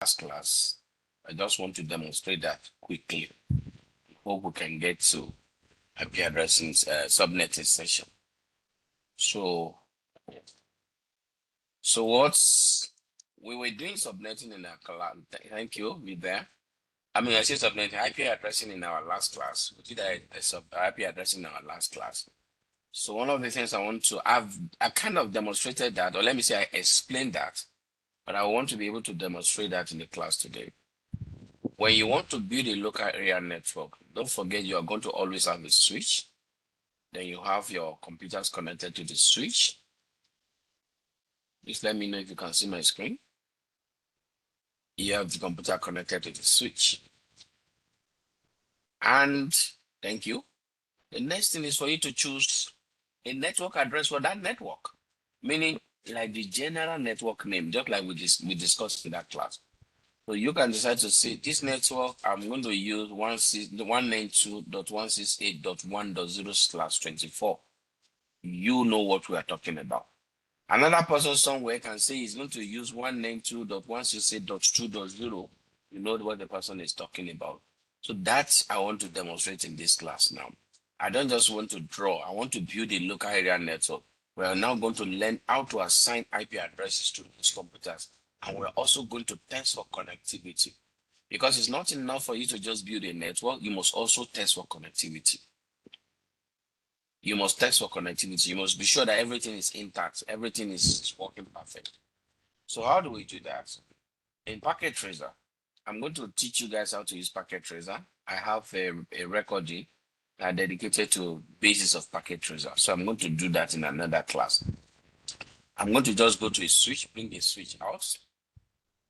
last class. I just want to demonstrate that quickly. Hope we can get to IP addressing subnetting session. So what's we were doing subnetting in our class. Thank you, be there. I mean, I said subnetting IP addressing in our last class. We did IP addressing in our last class. So one of the things I want to I kind of demonstrated that, or let me say I explained that, but I want to be able to demonstrate that in the class today. When you want to build a local area network, don't forget you are going to always have a switch. Then you have your computers connected to the switch. Please let me know if you can see my screen. You have the computer connected to the switch. And thank you. The next thing is for you to choose a network address for that network, meaning like the general network name, just like we discussed in that class. So you can decide to say this network, I'm going to use 192.168.1.0/24. You know what we are talking about. Another person somewhere can say he's going to use 192.168.2.0. You know what the person is talking about. So that's I want to demonstrate in this class now. I don't just want to draw. I want to build a local area network. We are now going to learn how to assign IP addresses to these computers. And we're also going to test for connectivity. Because it's not enough for you to just build a network. You must also test for connectivity. You must test for connectivity. You must be sure that everything is intact. Everything is working perfect. So how do we do that? In Packet Tracer, I'm going to teach you guys how to use Packet Tracer. I have a recording dedicated to basis of Packet Tracer. So I'm going to do that in another class. I'm going to just go to a switch, bring a switch out.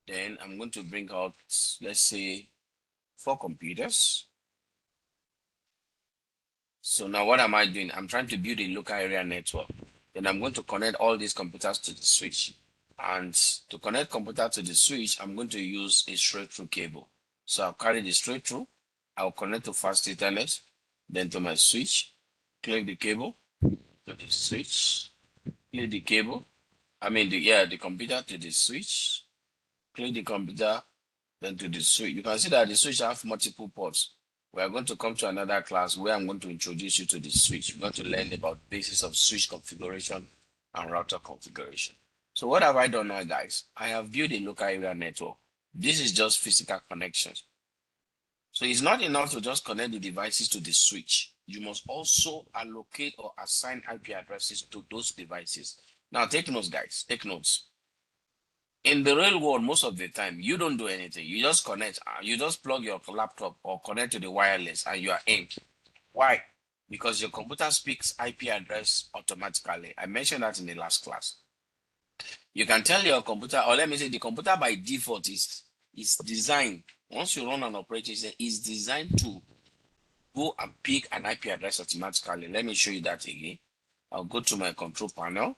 Then I'm going to bring out, let's say, 4 computers. So now what am I doing? I'm trying to build a local area network. Then I'm going to connect all these computers to the switch. And to connect computer to the switch, I'm going to use a straight through cable. So I'll carry the straight through. I'll connect to fast Ethernet, then to my switch, click the cable to the switch, click the cable. The computer to the switch, click the computer, then to the switch. You can see that the switch have multiple ports. We are going to come to another class where I'm going to introduce you to the switch. We're going to learn about basis of switch configuration and router configuration. So what have I done now, guys? I have built a local area network. This is just physical connections. So it's not enough to just connect the devices to the switch. You must also allocate or assign IP addresses to those devices. Now take notes, guys. Take notes. In the real world, most of the time, you don't do anything. You just connect. You just plug your laptop or connect to the wireless and you are in. Why? Because your computer speaks IP address automatically. I mentioned that in the last class. You can tell your computer, or let me say the computer by default is designed, once you run an operating system, is designed to go and pick an IP address automatically. Let me show you that again. I'll go to my control panel.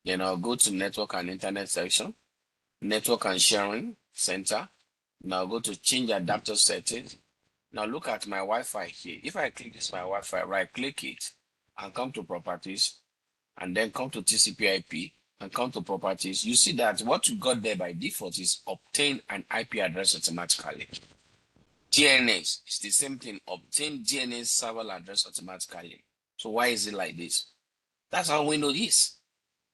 Then I'll go to network and internet section, network and sharing center. Now go to change adapter settings. Now look at my Wi-Fi here. If I click this my Wi-Fi, right click it and come to properties and then come to TCP/IP and come to properties. You see that what you got there by default is obtain an IP address automatically. DNS is the same thing, obtain DNS server address automatically. So why is it like this? That's how we know this.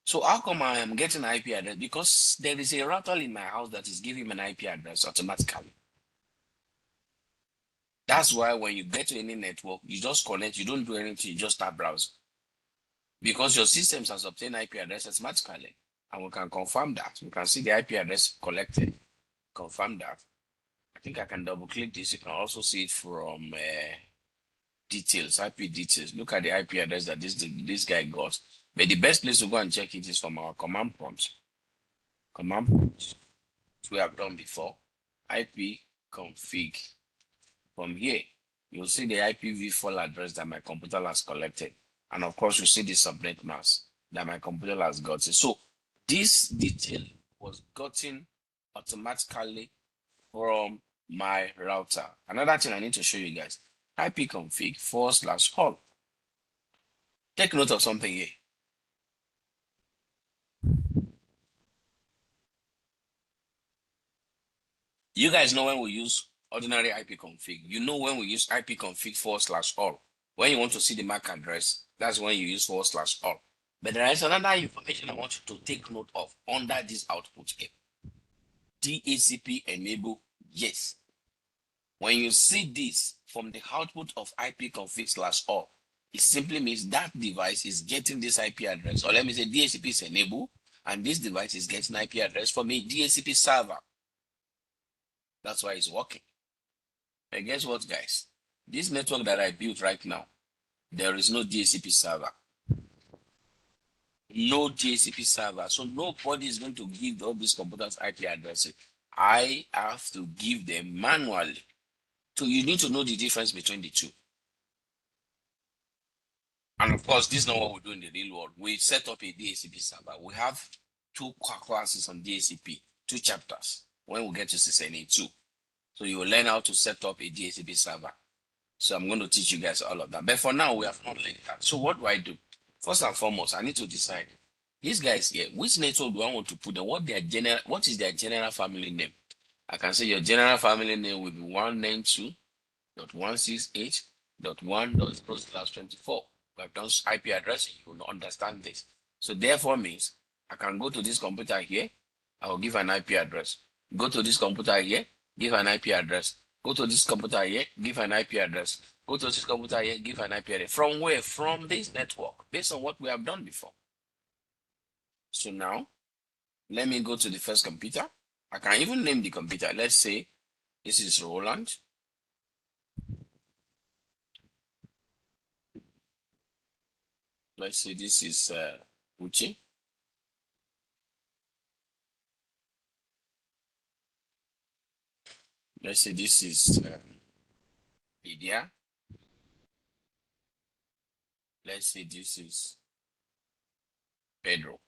So how come I am getting an IP address? Because there is a router in my house that is giving me an IP address automatically. That's why when you get to any network, you just connect, you don't do anything, you just start browsing. Because your systems has obtained IP address automatically. And we can confirm that. We can see the IP address collected. Confirm that. I think I can double click this. You can also see it from details, IP details. Look at the IP address that this guy got. But the best place to go and check it is from our command prompt. Command prompt, which we have done before. IP config. From here, you'll see the IPv4 address that my computer has collected. And of course, you see the subnet mask that my computer has gotten. So this detail was gotten automatically from my router. Another thing I need to show you guys, ipconfig/all. Take note of something here. You guys know when we use ordinary IP config. You know when we use IP config /all. When you want to see the MAC address, that's when you use /all. But there is another information I want you to take note of under this output here. DHCP enable, yes. When you see this from the output of IP config/all, it simply means that device is getting this IP address, or let me say DHCP is enabled, and this device is getting IP address from a DHCP server. That's why it's working. And guess what, guys? This network that I built right now, there is no DHCP server. No DHCP server. So nobody is going to give all these computers IP addresses. I have to give them manually. So you need to know the difference between the two. And of course, this is not what we do in the real world. We set up a DHCP server. We have two classes on DHCP, two chapters. When we get to CCNA 2, so you will learn how to set up a DHCP server. So I'm going to teach you guys all of that. But for now, we have not learned that. So what do? First and foremost, I need to decide these guys here, which network do I want to put them? What is their general family name? I can say your general family name will be 192.168.1.0/24. We have done IP addressing, you will understand this. So therefore means I can go to this computer here, I will give an IP address. Go to this computer here, give an IP address. Go to this computer here, give an IP address. Go to this computer here, give an IP address. From where? From this network, based on what we have done before. So now, let me go to the first computer. I can even name the computer. Let's say this is Roland. Let's say this is Uchi. Let's say this is Lydia. Let's say this is Pedro.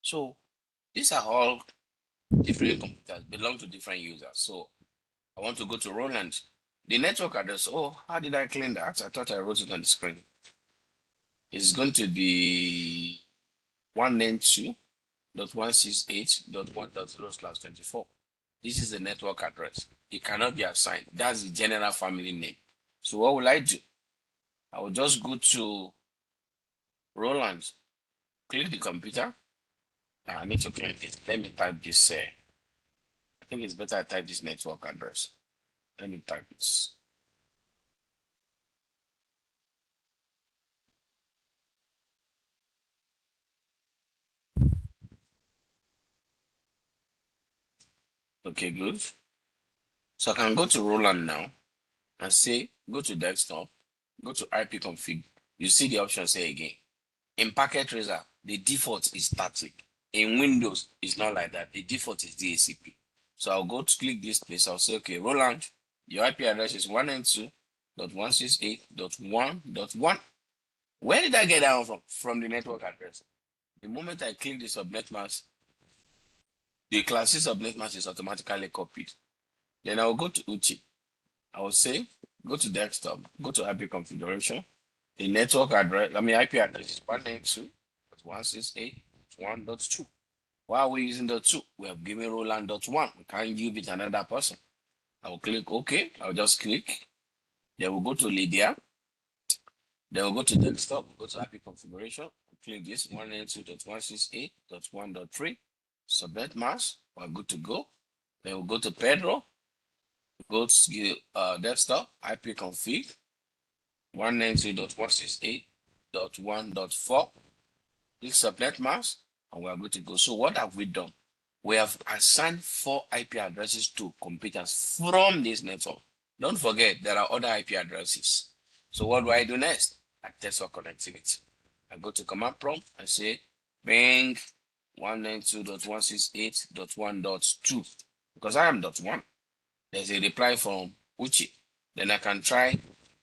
So these are all different computers, belong to different users. So I want to go to Roland. The network address, oh, how did I clean that? I thought I wrote it on the screen. It's going to be 192.168.1.0/24. This is the network address. It cannot be assigned. That's the general family name. So what will I do? I will just go to Roland, click the computer. I need to clean this. Let me type this. I think it's better I type this network address. Let me type this. Okay, good. So I can go to Roland now and say, go to desktop, go to IP config. You see the option say again. In Packet Tracer, the default is static. In Windows, it's not like that. The default is DHCP. So I'll go to click this place. I'll say, okay, Roland, your IP address is 192.168.1.1. Where did I get that one from? From the network address. The moment I click the subnet mask, the classy subnet mask is automatically copied. Then I'll go to Uchi. I will say, go to desktop, go to IP configuration. The network address, IP address is 192.168.1.2. Why are we using the 2? We have given Roland.1. We can't give it another person. I will click OK. I'll just click. Then we'll go to Lydia. Then we'll go to desktop, go to IP configuration. Click this 192.168.1.3. Subnet mask. We're good to go. Then we'll go to Pedro. Go to desktop, IP config 192.168.1.4. Click subnet mask, and we are good to go. So what have we done? We have assigned 4 IP addresses to computers from this network. Don't forget, there are other IP addresses. So what do I do next? I test for connectivity. I go to command prompt and say ping 192.168.1.2 because I am .1. There's a reply from Uchi. Then I can try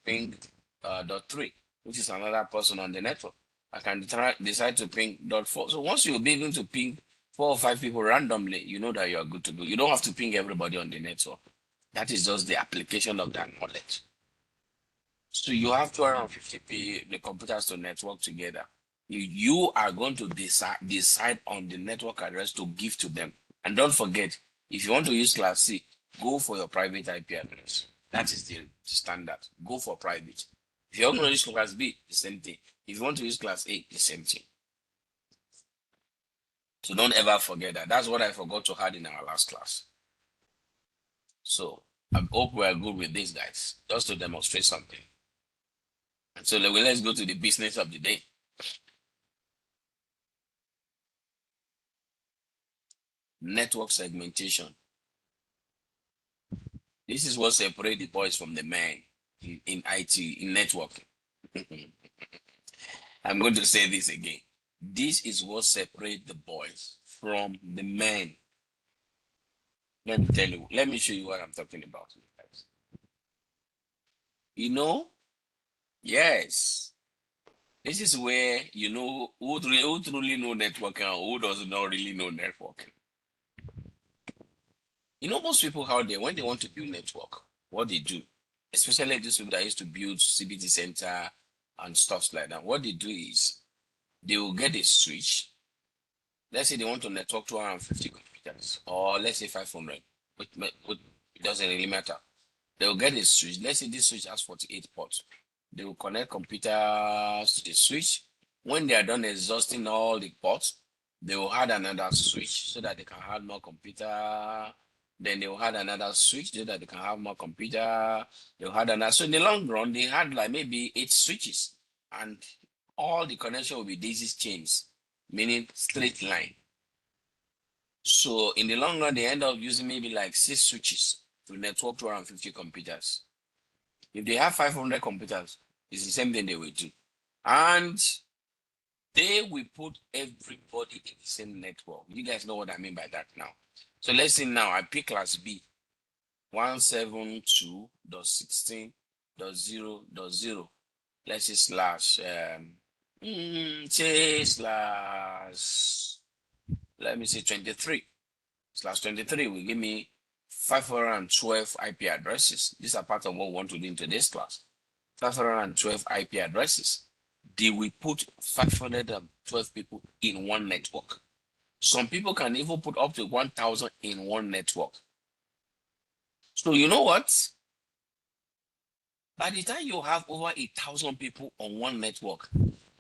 ping .3, which is another person on the network. I can decide to ping .4. So once you'll be able to ping 4 or 5 people randomly, you know that you are good to go. You don't have to ping everybody on the network. That is just the application of that knowledge. So you have 250 the computers to network together. You are going to decide on the network address to give to them. And don't forget, if you want to use class C, go for your private IP address. That is the standard. Go for private. If you're going to use class B, the same thing. If you want to use class A, the same thing. So don't ever forget that. That's what I forgot to add in our last class. So I hope we are good with these guys, just to demonstrate something. And so let's go to the business of the day. Network segmentation. This is what separates the boys from the men in IT, in networking. I'm going to say this again. This is what separates the boys from the men. Let me tell you, let me show you what I'm talking about. You know, yes, this is where you know who truly know networking and who does not really know networking. You know, most people out there, when they want to build network, what they do, especially those people that used to build CBT center and stuff like that, what they do is they will get a switch. Let's say they want to network 250 computers, or let's say 500, but it doesn't really matter. They will get a switch. Let's say this switch has 48 ports. They will connect computers to the switch. When they are done exhausting all the ports, they will add another switch so that they can add more computer. Then they will add another switch so that they can have more computer. They will add another. So in the long run, they had like maybe 8 switches, and all the connection will be daisy chains, meaning straight line. So in the long run, they end up using maybe like 6 switches to network 250 computers. If they have 500 computers, it's the same thing they will do. And they will put everybody in the same network. You guys know what I mean by that now. So let's say now I pick class B, 172.16.0.0. Let's say slash, say slash, let me say 23. Slash 23 will give me 512 IP addresses. These are part of what we want to do in today's class. 512 IP addresses. They will put 512 people in one network. Some people can even put up to 1,000 in one network. So you know what? By the time you have over 1,000 people on one network,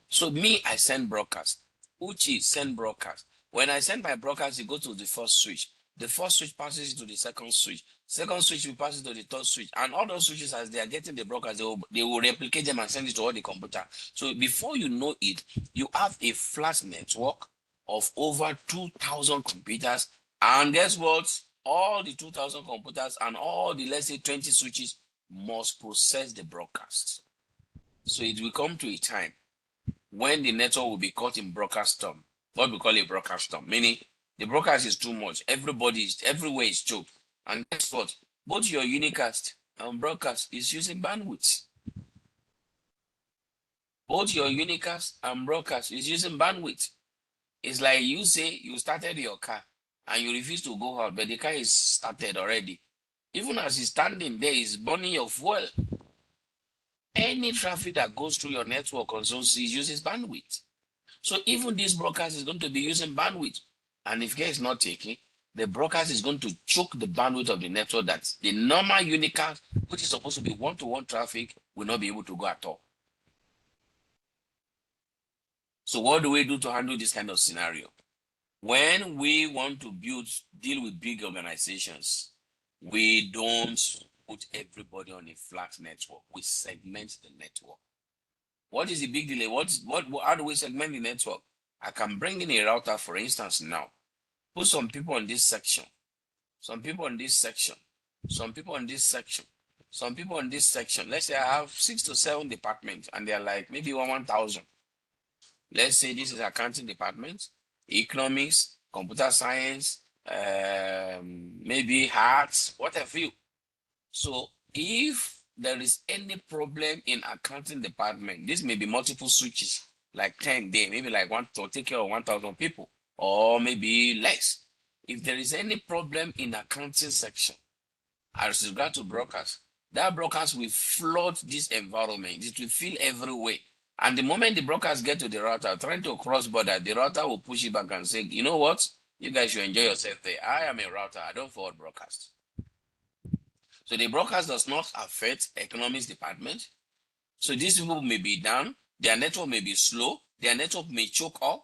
so me, I send broadcast. Uchi send broadcast. When I send my broadcast, it goes to the first switch. The first switch passes to the second switch. Second switch will pass it to the third switch. And all those switches, as they are getting the broadcast, they will replicate them and send it to all the computer. So before you know it, you have a flash network of over 2,000 computers. And guess what? All the 2,000 computers and all the, let's say, 20 switches must process the broadcast. So it will come to a time when the network will be caught in broadcast storm. What we call a broadcast storm, meaning the broadcast is too much. Everywhere is choked. And guess what? Both your unicast and broadcast is using bandwidth. Both your unicast and broadcast is using bandwidth. It's like you say you started your car and you refuse to go out, but the car is started already. Even as it's standing there, it's burning your fuel. Any traffic that goes through your network also uses bandwidth. So even this broadcast is going to be using bandwidth. And if care is not taken, the broadcast is going to choke the bandwidth of the network that the normal unicast, which is supposed to be one-to-one traffic, will not be able to go at all. So what do we do to handle this kind of scenario? When we want to deal with big organizations, we don't put everybody on a flat network. We segment the network. What is the big delay? How do we segment the network? I can bring in a router, for instance, now. Put some people on this section, some people on this section, some people on this section, some people on this section. Let's say I have 6 to 7 departments and they're like maybe 1,000. Let's say this is accounting department, economics, computer science, maybe arts, whatever you. So if there is any problem in accounting department, this may be multiple switches, like 10 there, maybe like one to take care of 1,000 people, or maybe less. If there is any problem in accounting section, as regard to brokers, that brokers will flood this environment. It will fill everywhere. And the moment the broadcast get to the router, trying to cross border, the router will push it back and say, you know what? You guys should enjoy yourself there. I am a router. I don't forward broadcast. So the broadcast does not affect economics department. So these people may be down. Their network may be slow. Their network may choke up.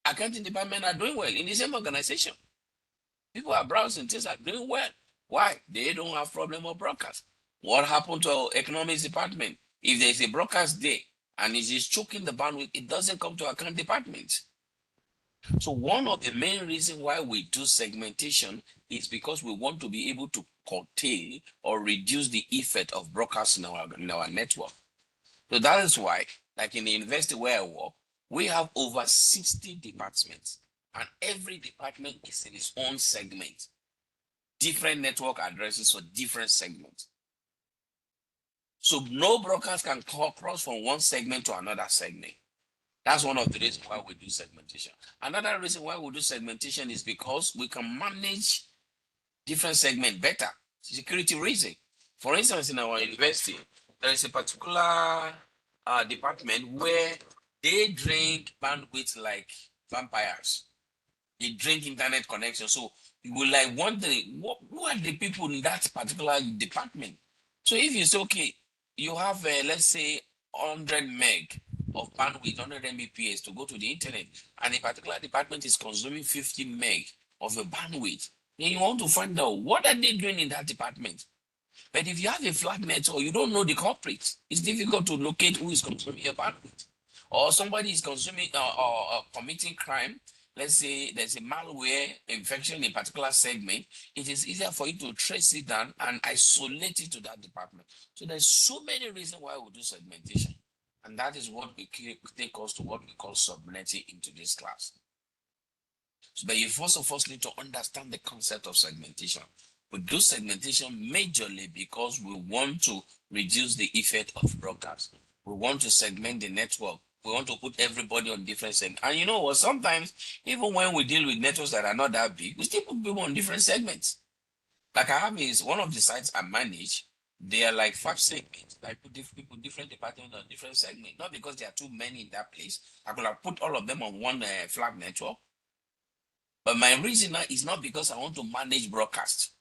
Accounting department are doing well in the same organization. People are browsing, things are doing well. Why? They don't have problem of broadcast. What happened to our economics department? If there's a broadcast there and it is choking the bandwidth, it doesn't come to account department. So one of the main reasons why we do segmentation is because we want to be able to curtail or reduce the effect of broadcast in our network. So that is why, like in the university where I work, we have over 60 departments, and every department is in its own segment. Different network addresses for different segments. So no broadcast can cross from one segment to another segment. That's one of the reasons why we do segmentation. Another reason why we do segmentation is because we can manage different segments better. Security reason. For instance, in our university, there is a particular department where they drink bandwidth like vampires. They drink internet connection. So you will like wonder who are the people in that particular department. So if you say, okay, you have let's say 100 meg of bandwidth, 100 Mbps to go to the internet, and a particular department is consuming 50 meg of your bandwidth, then you want to find out what are they doing in that department. But if you have a flat network, you don't know the culprits. It's difficult to locate who is consuming your bandwidth. Or somebody is consuming or committing crime. Let's say there's a malware infection in a particular segment. It is easier for you to trace it down and isolate it to that department. So there's so many reasons why we do segmentation. And that is what we take us to what we call subnetting into this class. So, but you first of all need to understand the concept of segmentation. We do segmentation majorly because we want to reduce the effect of broadcast. We want to segment the network. We want to put everybody on different segments. And you know what? Sometimes, even when we deal with networks that are not that big, we still put people on different segments. Like I have is one of the sites I manage, they are like 5 segments. I put people, different departments on different segments. Not because there are too many in that place. I could have put all of them on one flag network. But my reason now is not because I want to manage broadcast.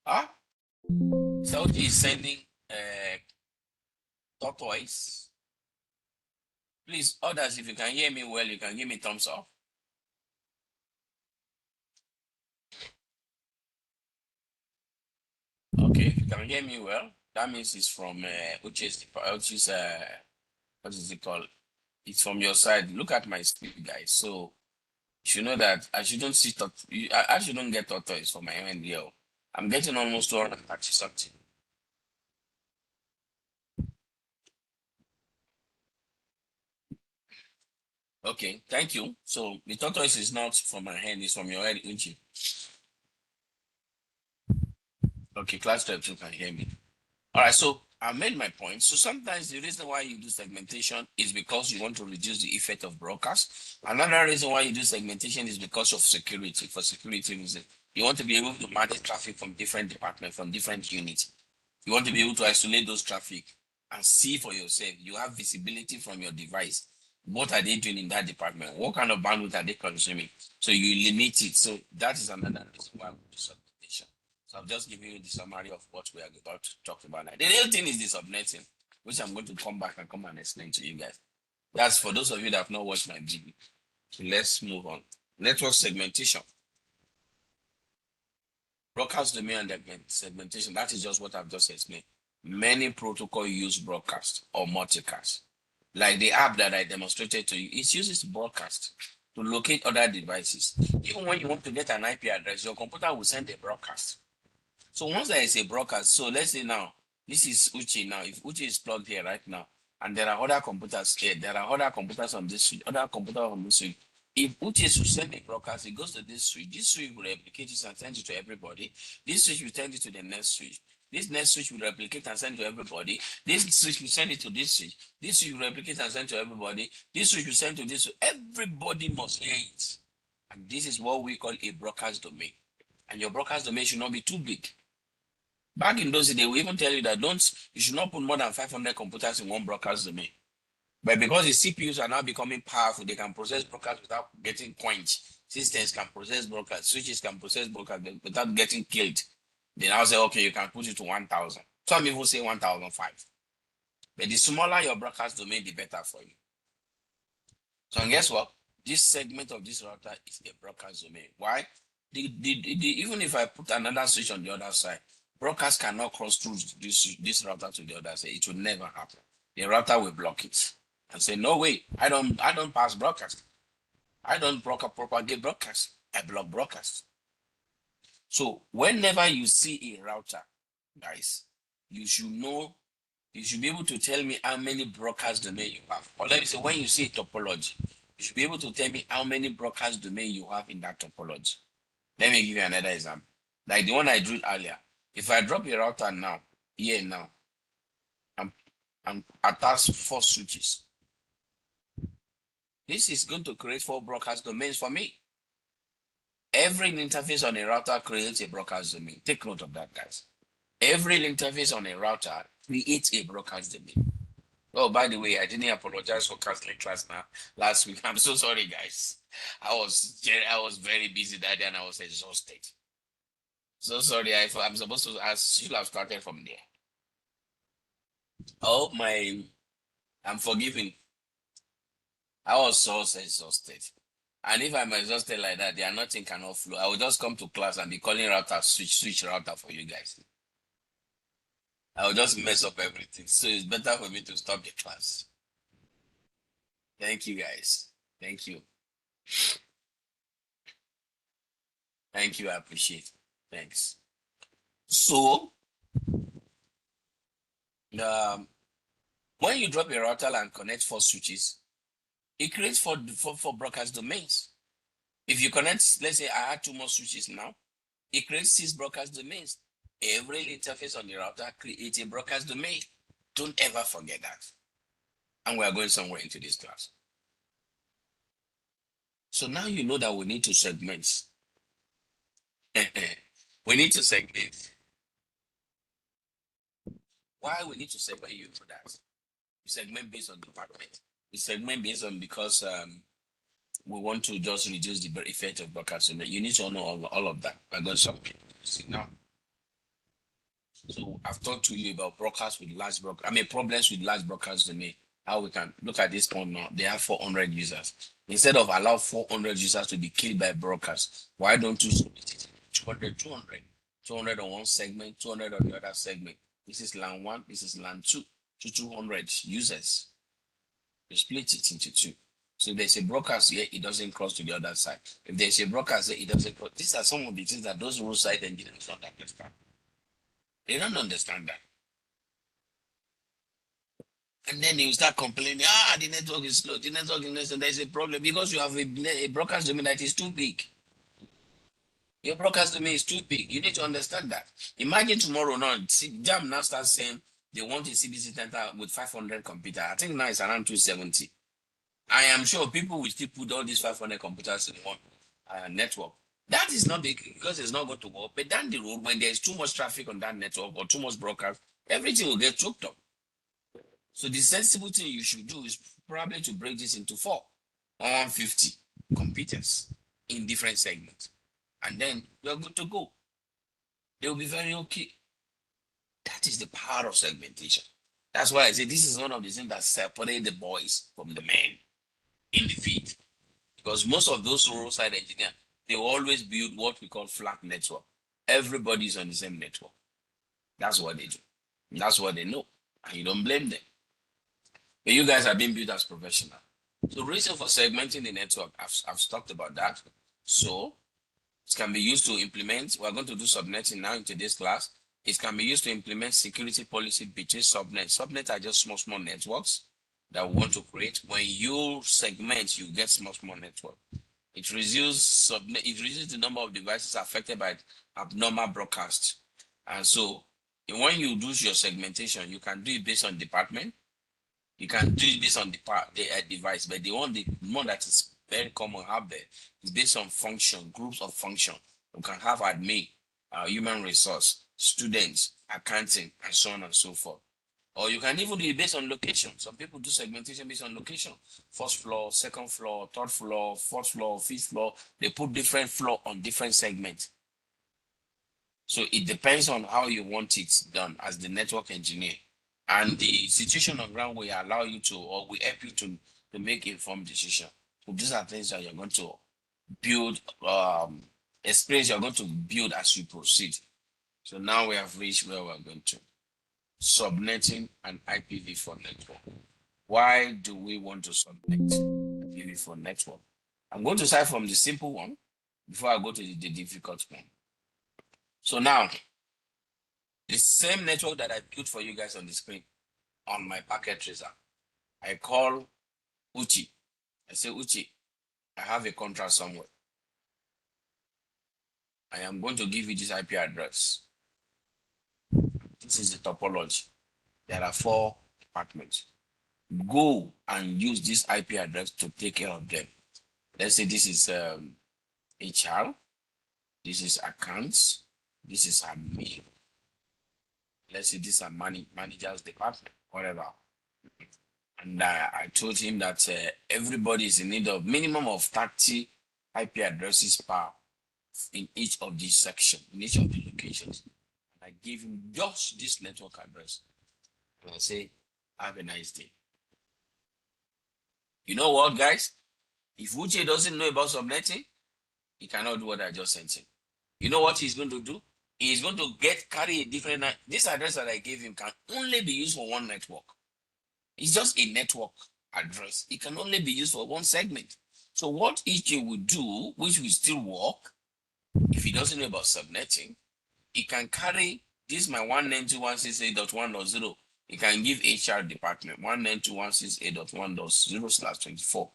Huh? Saudi is sending tortoise. Please, others, if you can hear me well, you can give me thumbs up. Okay, if you can hear me well, that means it's from which is what is it called? It's from your side. Look at my screen, guys. So you should know that I shouldn't see I shouldn't get tortoise for my end here. I'm getting almost 230 something. Okay, thank you. So the tortoise is not from my hand, it's from your head, isn't it? Okay, class 12 can hear me. All right, so I made my point. So sometimes the reason why you do segmentation is because you want to reduce the effect of broadcast. Another reason why you do segmentation is because of security, for security reasons. You want to be able to manage traffic from different departments, from different units. You want to be able to isolate those traffic and see for yourself. You have visibility from your device. What are they doing in that department? What kind of bandwidth are they consuming? So you limit it. So that is another reason why we do segmentation. So I'm just giving you the summary of what we are about to talk about now. The real thing is the subnetting, which I'm going to come back and come and explain to you guys. That's for those of you that have not watched my video. So let's move on. Network segmentation. Broadcast domain and segmentation. That is just what I've just explained. Many protocols use broadcast or multicast. Like the app that I demonstrated to you, it uses broadcast to locate other devices. Even when you want to get an IP address, your computer will send a broadcast. So once there is a broadcast, so let's say now, this is Uche now. If Uche is plugged here right now, and there are other computers here, there are other computers on this switch, other computers on this switch. If Uche should send a broadcast, it goes to this switch will replicate it and send it to everybody. This switch will send it to the next switch. This next switch will replicate and send to everybody. This switch will send it to this switch. This switch will replicate and send to everybody. This switch will send to this. Everybody must hear it. And this is what we call a broadcast domain. And your broadcast domain should not be too big. Back in those days, they will even tell you that you should not put more than 500 computers in one broadcast domain. But because the CPUs are now becoming powerful, they can process broadcasts without getting quenched. Systems can process broadcasts, switches can process broadcasts without getting killed. They now say, okay, you can put it to 1,000. Some even say 1,005. But the smaller your broadcast domain, the better for you. So and guess what? This segment of this router is a broadcast domain. Why? Even if I put another switch on the other side, broadcast cannot cross through this router to the other side. It will never happen. The router will block it and say, no way, I don't pass broadcast. I don't propagate broadcast. I block broadcast. So whenever you see a router, guys, you should know, you should be able to tell me how many broadcast domain you have. Or let me say, when you see topology, you should be able to tell me how many broadcast domain you have in that topology. Let me give you another example. Like the one I drew earlier. If I drop a router now, here now, I'm attach 4 switches. This is going to create 4 broadcast domains for me. Every interface on a router creates a broadcast domain. Take note of that, guys. Every interface on a router creates a broadcast domain. Oh, by the way, I didn't apologize for canceling class now last week. I'm so sorry, guys. I was very busy that day and I was exhausted. So sorry. I'm supposed to. I should have started from there. Oh my! I'm forgiven. I was so exhausted. And if I'm exhausted like that, there are nothing cannot flow. I will just come to class and be calling router, switch router for you guys. I will just mess up everything. So it's better for me to stop the class. Thank you, guys. Thank you. Thank you. I appreciate it. Thanks. So, um, when you drop a router and connect 4 switches, it creates four broadcast domains. If you connect, let's say I had 2 more switches now, it creates 6 broadcast domains. Every interface on the router creates a broadcast domain. Don't ever forget that. And we are going somewhere into this class. So now you know that we need to segment. We need to segment. Why we need to segment you for that? We segment based on department. We segment based on because we want to just reduce the effect of broadcast. So you need to know all of that. I got something. See now. So I've talked to you about broadcast with large broadcast. Problems with large broadcast domain. How we can look at this point now. They have 400 users. Instead of allow 400 users to be killed by broadcast, why don't you split it? 200, 200. 200 on one segment, 200 on the other segment. This is LAN 1, this is LAN 2 to 200 users. You split it into 2. So if there's a broadcast here, it doesn't cross to the other side. If there's a broadcast here, it doesn't cross. These are some of the things that those roadside engineers don't understand. They don't understand that. And then you start complaining, the network is slow, the network is slow. There's a problem because you have a broadcast domain that is too big. Your broadcast domain is too big. You need to understand that. Imagine tomorrow now, Jam now starts saying they want a CBC center with 500 computers. I think now it's around 270. I am sure people will still put all these 500 computers in one network. That is not because it's not going to work. But down the road, when there's too much traffic on that network or too much broadcast, everything will get choked up. So the sensible thing you should do is probably to break this into 4 or 150 computers in different segments. And then you're good to go. They'll be very okay. That is the power of segmentation. That's why I say this is one of the things that separate the boys from the men in the field. Because most of those roadside engineers, they always build what we call flat network. Everybody's on the same network. That's what they do. That's what they know. And you don't blame them. But you guys are being built as professional. So reason for segmenting the network, I've talked about that. So it can be used to implement, we're going to do subnetting now in today's class. It can be used to implement security policy between subnets. Subnets are just small networks that we want to create. When you segment, you get small network. It reduces the number of devices affected by abnormal broadcast. And so when you do your segmentation, you can do it based on department. You can do it based on the device, but the one that is very common out there is based on function, groups of function. You can have admin, human resource, students, accounting, and so on and so forth. Or you can even do it based on location. Some people do segmentation based on location. First floor, second floor, third floor, fourth floor, fifth floor. They put different floor on different segments. So it depends on how you want it done as the network engineer. And the situation on ground will allow you to, or will help you to make informed decision. So these are things that you're going to build, experience you're going to build as you proceed. So now we have reached where we're going to. Subnetting an IPv4 network. Why do we want to subnet IPv4 network? I'm going to start from the simple one before I go to the difficult one. So now, the same network that I built for you guys on the screen on my packet tracer, I call Uchi. I say, Uchi, I have a contract somewhere. I am going to give you this IP address. This is the topology. There are 4 departments. Go and use this IP address to take care of them. Let's say this is HR, this is accounts, this is admin. Let's say this is a manager's department, whatever. And I told him that everybody is in need of minimum of 30 IP addresses per in each of these sections, in each of the locations. And I gave him just this network address. And I say, have a nice day. You know what, guys? If Uche doesn't know about subnetting, he cannot do what I just sent him. You know what he's going to do? He's going to carry a different. This address that I gave him can only be used for one network. It's just a network address. It can only be used for one segment. So what Uche will do, which will still work, if he doesn't know about subnetting, he can carry this my 192.168.1.0. He can give HR department 192.168.1.0/24.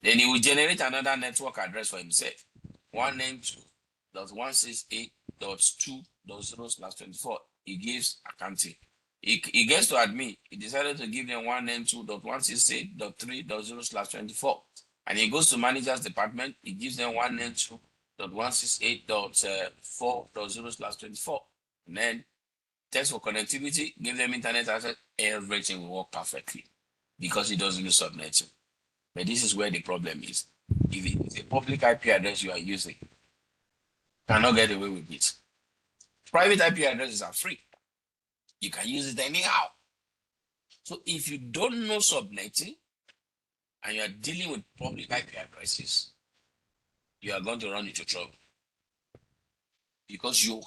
Then he will generate another network address for himself. 192.168.2.0/24. He gives accounting. He gets to admin. He decided to give them 192.168.3.0/24. And he goes to manager's department. He gives them 192.168.4.0/24. And then test for connectivity, give them internet access, everything will work perfectly because it doesn't use subnetting. But this is where the problem is. If it is a public IP address you are using, you cannot get away with it. Private IP addresses are free. You can use it anyhow. So if you don't know subnetting and you are dealing with public IP addresses, you are going to run into trouble because you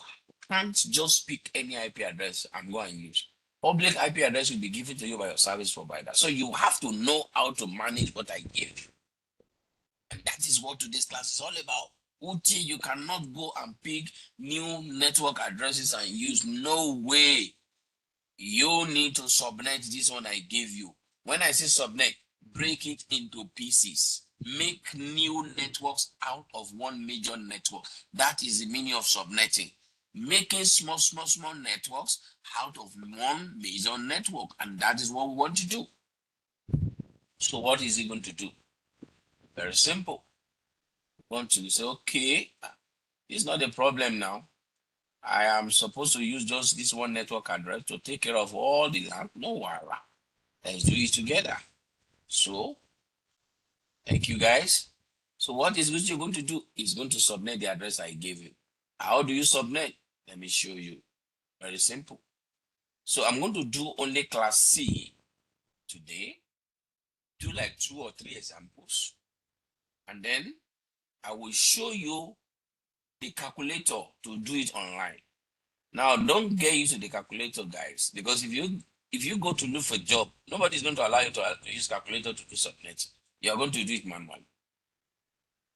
can't just pick any IP address and go and use. Public IP address will be given to you by your service provider. So you have to know how to manage what I give you. And that is what today's class is all about. Uche, you cannot go and pick new network addresses and use. No way. You need to subnet this one I gave you. When I say subnet, break it into pieces. Make new networks out of one major network. That is the meaning of subnetting. Making small networks out of one major network. And that is what we want to do. So what is it going to do? Very simple. We want to say, okay, it's not a problem now. I am supposed to use just this one network address to take care of all the land. No worry. Let's do it together. So, thank you guys. So what is Gucci going to do? It's going to subnet the address I gave you. How do you subnet? Let me show you. Very simple. So I'm going to do only class C today. Do like 2 or 3 examples. And then I will show you the calculator to do it online. Now, don't get used to the calculator, guys, because if you go to look for a job, nobody's going to allow you to use calculator to do subnet. You are going to do it manually.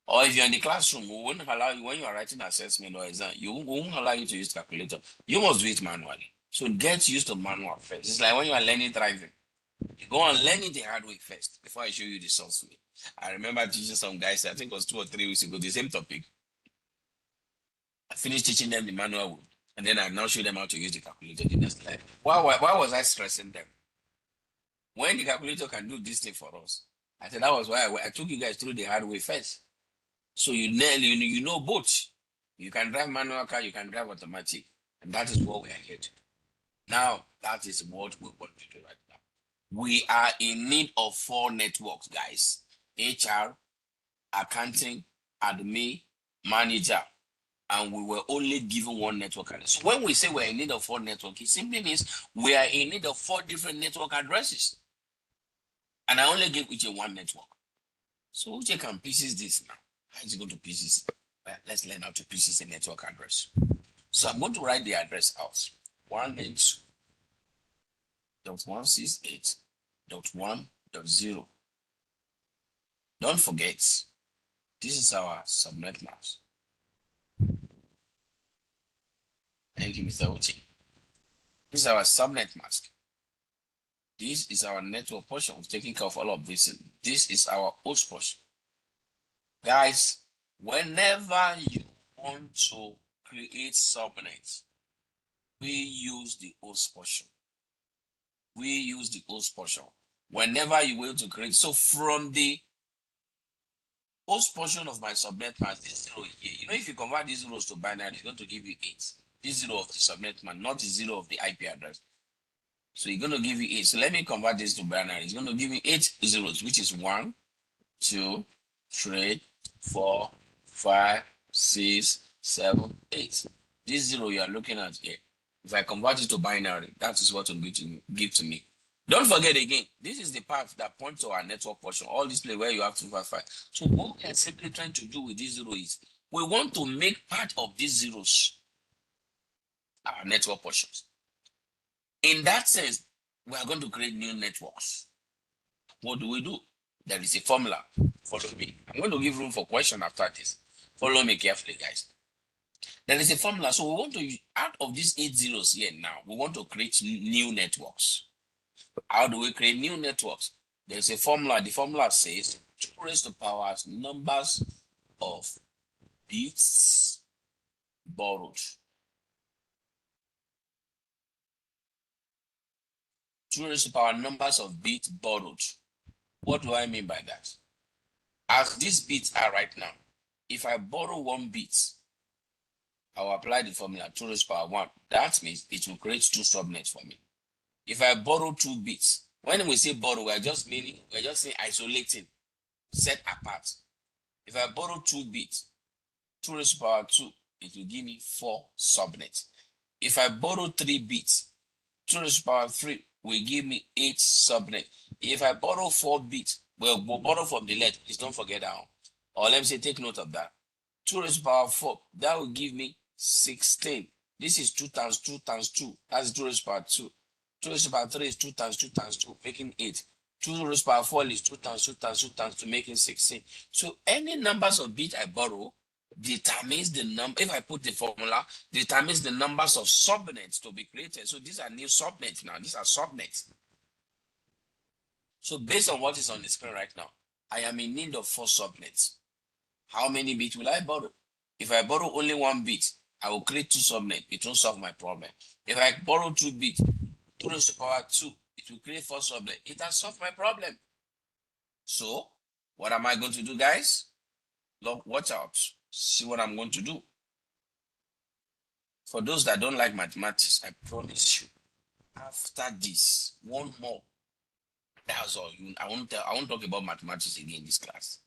Or if you're in the classroom, we won't allow you when you are writing assessment or exam, we won't allow you to use calculator. You must do it manually. So get used to manual first. It's like when you are learning driving. You go and learn it the hard way first before I show you the source way. I remember teaching some guys, I think it was 2 or 3 weeks ago, the same topic. I finished teaching them the manual way. And then I now show them how to use the calculator the next time. Why was I stressing them? When the calculator can do this thing for us, I said that was why I took you guys through the hard way first. So you know both. You can drive manual car, you can drive automatic. And that is what we are here to do. Now, that is what we want to do right now. We are in need of 4 networks, guys. HR, accounting, admin, manager, and we were only given 1 network address. So when we say we're in need of 4 networks, it simply means we are in need of 4 different network addresses. And I only give each 1 network. So Uche can pieces this now. How is it going to pieces? Well, let's learn how to pieces a network address. So I'm going to write the address out. 192.168.1.0. Don't forget, this is our subnet mask. Thank you, Mr. Uche. This is our subnet mask. This is our network portion. We've taken care of all of this. This is our host portion. Guys, whenever you want to create subnets, we use the host portion. We use the host portion. Whenever you want to create, so from the host portion of my subnet mask, this 0 here, if you convert these zeros to binary, it's going to give you 8. This 0 of the subnet mask, not the 0 of the IP address. So it's going to give you 8. So let me convert this to binary. It's going to give you 8 zeros, which is 1, 2, 3, 4, 5, 6, 7, 8. This 0 you are looking at here, if I convert it to binary, that is what will give to me. Don't forget again, this is the path that points to our network portion. All this place where you have 255. So what we are simply trying to do with this 0 is we want to make part of these zeros our network portions. In that sense, we are going to create new networks. What do? There is a formula. Follow me. I'm going to give room for question after this. Follow me carefully, guys. There is a formula. So we want to, out of these 8 zeros here now, we want to create new networks. How do we create new networks? There's a formula. The formula says 2 raised to power numbers of bits borrowed. 2 raised to power numbers of bits borrowed. What do I mean by that? As these bits are right now, if I borrow 1 bit, I'll apply the formula 2 raised to power 1. That means it will create 2 subnets for me. If I borrow 2 bits, when we say borrow, we're just saying isolating, set apart. If I borrow 2 bits, 2 raised to power 2, it will give me 4 subnets. If I borrow 3 bits, 2 raised to power 3 will give me 8 subnets. If I borrow 4 bits, we'll borrow from the left. Please don't forget that. Or let me say, take note of that. 2 raised to power 4, that will give me 16. This is 2 times 2 times 2. That's 2 raised to power 2. 2 raised to power 3 is 2 times 2 times 2, making 8. 2 raised to power 4 is 2 times 2 times 2 times 2, making 16. So any numbers of bits I borrow determines the number. If I put the formula, determines the numbers of subnets to be created. So these are new subnets now. These are subnets. So based on what is on the screen right now, I am in need of 4 subnets. How many bits will I borrow? If I borrow only 1 bit, I will create 2 subnets. It won't solve my problem. If I borrow 2 bits, 2 raised to power 2, it will create 4 subnets. It has solved my problem. So what am I going to do, guys? Look, watch out. See what I'm going to do. For those that don't like mathematics, I promise you, after this, 1 more. That's all. I won't talk about mathematics again in this class.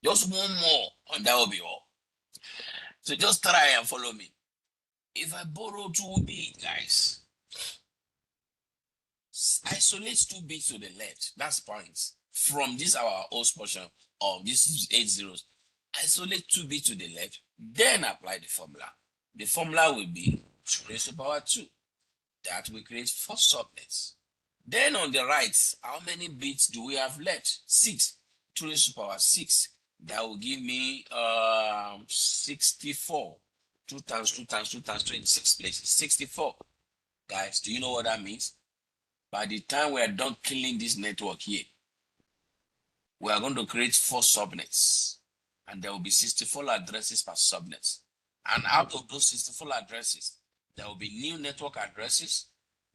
Just 1 more, and that will be all. So just try and follow me. If I borrow 2 bits, guys, isolate 2 bits to the left. That's points. From this our host portion of this 8 zeros, isolate 2 bits to the left, then apply the formula. The formula will be 2 raised to power 2. That will create 4 subnets. Then on the right, how many bits do we have left? 6. 2 raised to power 6. That will give me 64. 2 times 2 times 2 times 2 in 6 places. 64. Guys, do you know what that means? By the time we are done killing this network here, we are going to create 4 subnets. And there will be 64 addresses per subnet. And out of those 64 addresses, there will be new network addresses,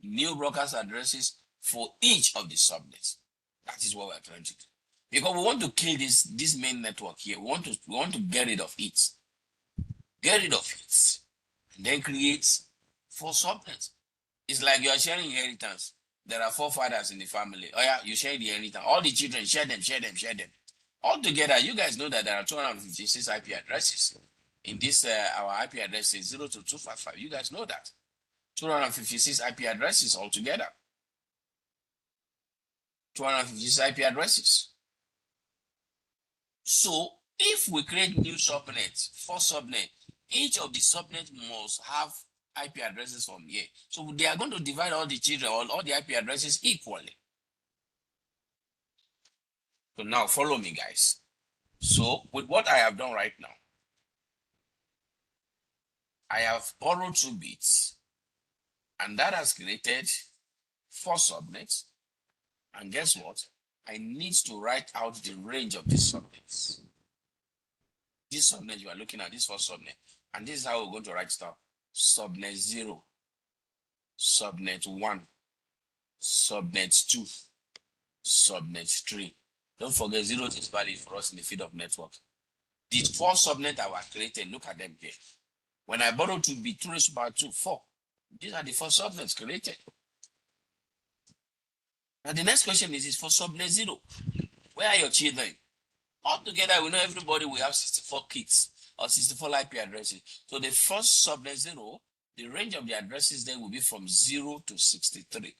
new broadcast addresses for each of the subnets. That is what we are trying to do. Because we want to kill this main network here. We want to get rid of it. Get rid of it. And then create 4 subnets. It's like you are sharing inheritance. There are four fathers in the family. Oh yeah, you share the inheritance. All the children share them, share them, share them. All together, you guys know that there are 256 IP addresses. In this, our IP address is 0 to 255. You guys know that. 256 IP addresses altogether. 256 IP addresses. So if we create new subnets for subnet, each of the subnets must have IP addresses from here. So they are going to divide all the children, all the IP addresses equally. So now follow me, guys. So with what I have done right now, I have borrowed 2 bits, and that has created 4 subnets. And guess what? I need to write out the range of these subnets. This subnet you are looking at, this first subnet. And this is how we're going to write stuff. Subnet 0, subnet 1, subnet 2, subnet 3. Don't forget 0 is valid for us in the field of network. These 4 subnets that were created, look at them here. When I borrow 2 bit, 2 raised to power 2, 4. These are the 4 subnets created. Now the next question is for subnet 0. Where are your children? All together, we know everybody will have 64 kids or 64 IP addresses. So the first subnet 0, the range of the addresses there will be from 0 to 63.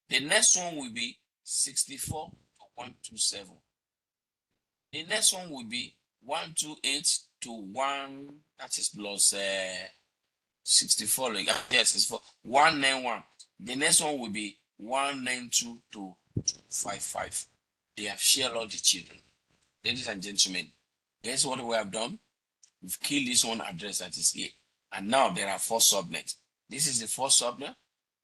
The next one will be 64 to 127. The next one will be 128 to 1, that is plus 64. Yes, 64. 191. The next one will be 192 to 255. They have shared all the children. Ladies and gentlemen, guess what we have done? We've killed this one address that is here. And now there are 4 subnets. This is the first subnet,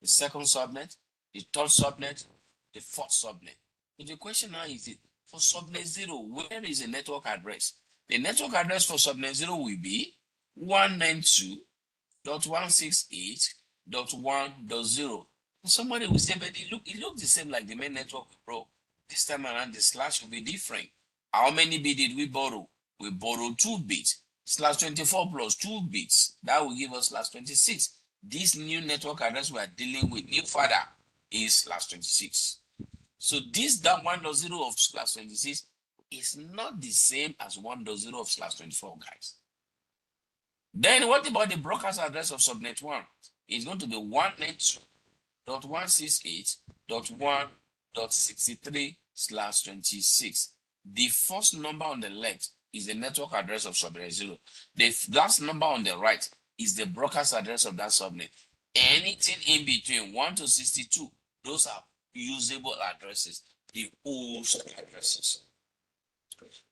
the second subnet, the third subnet, the fourth subnet. So the question now is, for subnet 0, where is the network address? The network address for subnet 0 will be 192.168.1.0. Somebody will say, but it looks the same like the main network, bro. This time around, the slash will be different. How many bits did we borrow? We borrowed 2 bits. Slash 24 plus 2 bits. That will give us slash 26. This new network address we are dealing with, new father, is slash 26. So this that 1.0 of slash 26 is not the same as 1.0 of slash 24, guys. Then what about the broadcast address of subnet 1? It's going to be 192.168.1.63/26. The first number on the left is the network address of subnet 0. The last number on the right is the broadcast address of that subnet. Anything in between 1 to 62, those are usable addresses, the host addresses.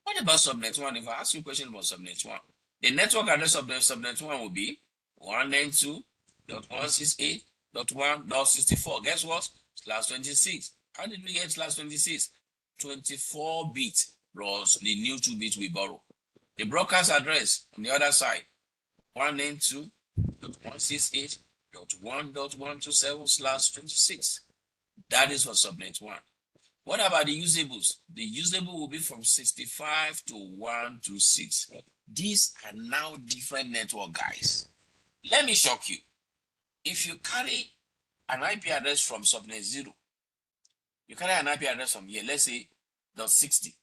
What about subnet 1? If I ask you a question about subnet 1, the network address of the subnet 1 will be 192.168.1.64. Guess what? Slash 26. How did we get slash 26? 24 bits plus the new 2 bits we borrow. The broadcast address on the other side, 192.168.1.127/26. That is for subnet 1. What about the usables? The usable will be from 65 to 126. These are now different network, guys. Let me shock you. If you carry an IP address from subnet 0, you carry an IP address from here, let's say .60,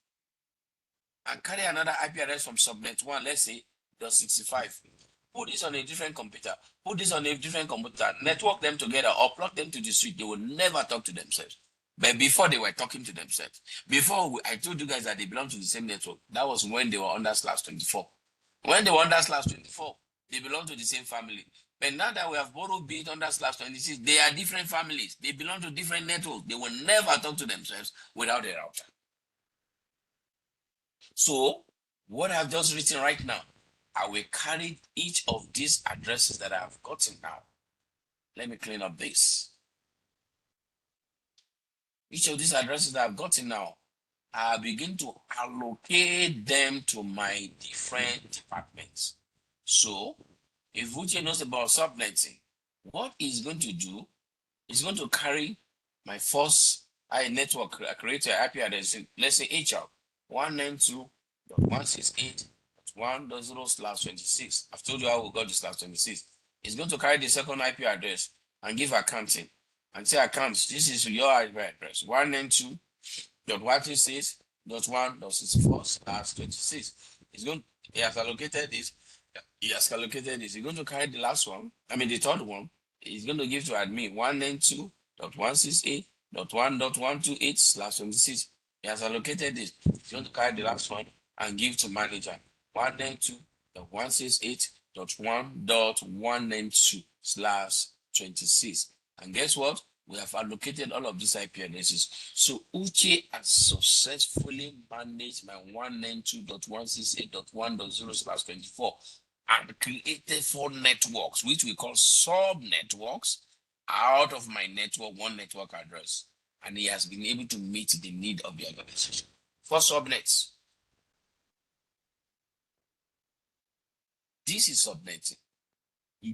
and carry another IP address from subnet 1, let's say .65. Put this on a different computer, put this on a different computer, network them together or plug them to the switch, they will never talk to themselves. But before they were talking to themselves, I told you guys that they belong to the same network. That was when they were under slash 24. When they were under slash 24, they belong to the same family. But now that we have borrowed bit under slash 26, they are different families. They belong to different networks. They will never talk to themselves without a router. So what I've just written right now, I will carry each of these addresses that I have gotten now. Let me clean up this. Each of these addresses that I've gotten now, I begin to allocate them to my different departments. So if Uche knows about subnetting, what he's going to do is going to carry my first network creator IP address, let's say HR 192.168.1.0/26. I've told you how we got the slash 26. It's going to carry the second IP address, and give accounting and say accounts, this is your IP address 192.126.1.64/26. It's going, he has allocated this, he has calculated this. He's going to carry the last one, I mean the third one, he's going to give to admin 192.168.1.128/26. He has allocated this. He's going to carry the last one and give to manager 192.168.1.192/26. And guess what? We have allocated all of these IP addresses. So Uche has successfully managed my 192.168.1.0/24 and created 4 networks, which we call sub networks, out of my network, one network address. And he has been able to meet the need of the organization. 4 subnets. This is subnetting,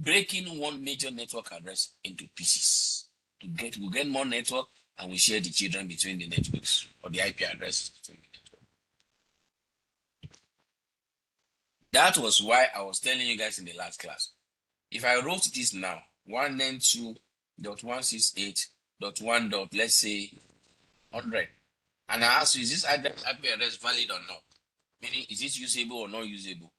breaking one major network address into pieces. We get more network and we share the children between the networks or the IP addresses between the network. That was why I was telling you guys in the last class. If I wrote this now, 192.168.1. Let's say 100, and I ask you, is this IP address valid or not? Meaning, is it usable or not usable?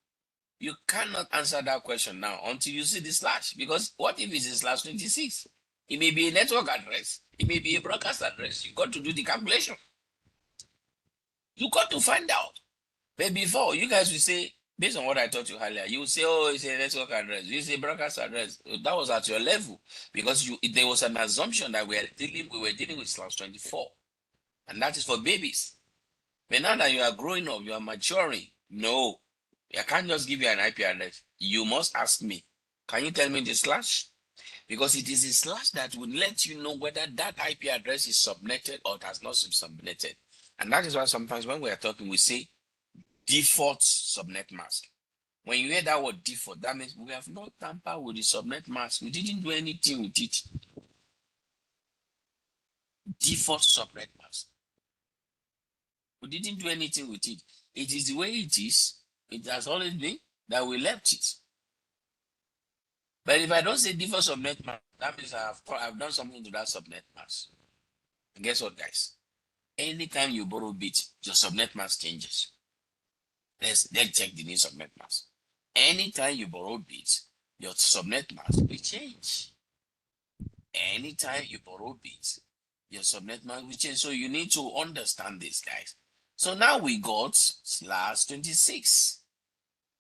You cannot answer that question now until you see the slash. Because what if it's a /26? It may be a network address. It may be a broadcast address. You got to do the calculation. You got to find out. But before, you guys will say, based on what I taught you earlier, you will say, oh, it's a network address. It's a broadcast address. That was at your level. Because there was an assumption that we were dealing with /24. And that is for babies. But now that you are growing up, you are maturing. No, I can't just give you an IP address. You must ask me, can you tell me the slash? Because it is a slash that will let you know whether that IP address is subnetted or it has not been subnetted. And that is why sometimes when we are talking, we say default subnet mask. When you hear that word default, that means we have not tampered with the subnet mask. We didn't do anything with it. Default subnet mask. We didn't do anything with it. It is the way it is. It has always been that we left it. But if I don't say default subnet mask, that means I've done something to that subnet mask. And guess what, guys? Anytime you borrow bits, your subnet mask changes. Let's check the new subnet mask. Anytime you borrow bits, your subnet mask will change. Anytime you borrow bits, your subnet mask will change. So you need to understand this, guys. So now we got /26.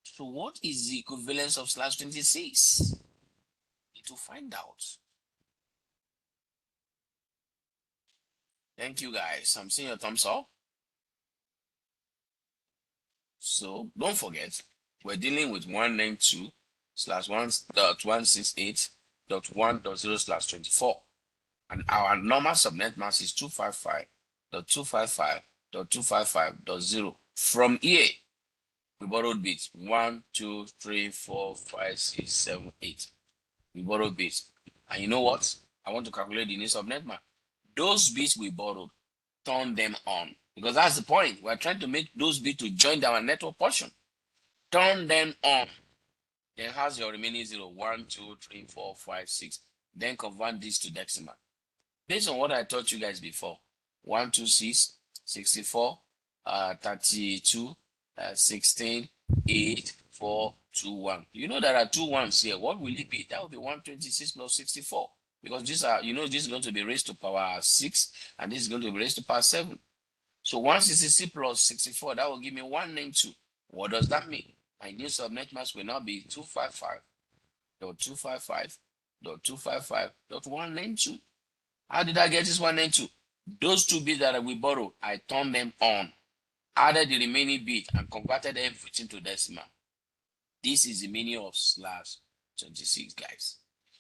So what is the equivalence of /26? Need to find out. Thank you, guys. I'm seeing your thumbs up. So don't forget, we're dealing with 192.168.1.0/24. And our normal subnet mask is 255.255.255.0. From here, we borrowed bits 1, 2, 3, 4, 5, 6, 7, 8. We borrowed bits. And you know what? I want to calculate the new subnet mask. Those bits we borrowed, turn them on. Because that's the point. We're trying to make those bits to join our network portion. Turn them on. Then has your remaining 0, 1, 2, 3, 4, 5, 6. Then convert this to decimal. Based on what I taught you guys before, 126, 64, 32, 16, 8, 4, 2, 1. You know there are 2 ones here. What will it be? That will be 126 plus 64. Because these are, this is going to be raised to power 6, and this is going to be raised to power 7. So 166 plus 64, that will give me 192. What does that mean? My new subnet mask will now be 255.255.255.192. How did I get this 192? Those 2 bits that we borrowed, I turned them on, added the remaining bit, and converted everything to decimal. This is the meaning of /26, guys.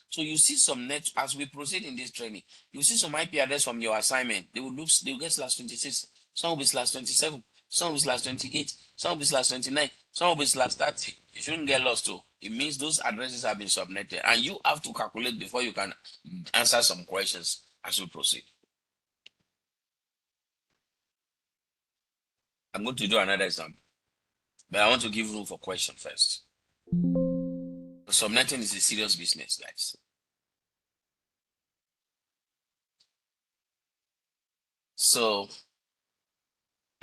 So you see some as we proceed in this training, you see some IP address from your assignment. They will get /26. Some will be /27. Some will be /28. Some will be /29. Some will be /30. You shouldn't get lost too. It means those addresses have been subnetted, and you have to calculate before you can answer some questions as we proceed. I'm going to do another example, but I want to give room for question first. Subnetting is a serious business, guys. So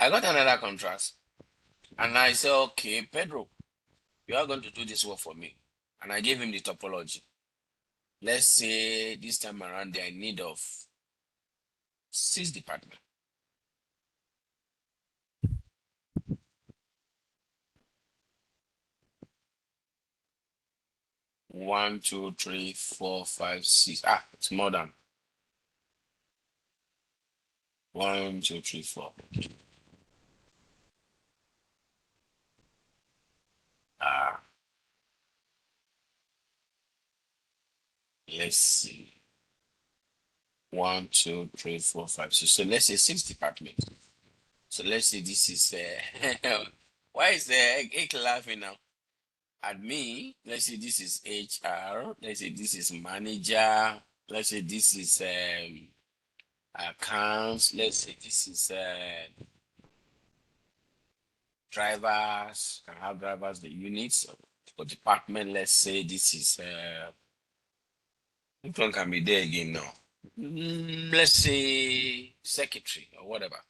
I got another contract and I said, okay, Pedro, you are going to do this work for me. And I gave him the topology. Let's say this time around they are in need of 6 departments. One, two, three, four, five, six. Ah, it's more than 1, 2, 3, 4. Ah, let's see. 1, 2, 3, 4, 5, 6. So let's say 6 departments. So let's say this is why is the egg laughing now at me? Let's say this is HR. Let's say this is manager. Let's say this is accounts. Let's say this is drivers. Can have drivers the units for department. Let's say this is which one can be there again now? Let's say secretary or whatever.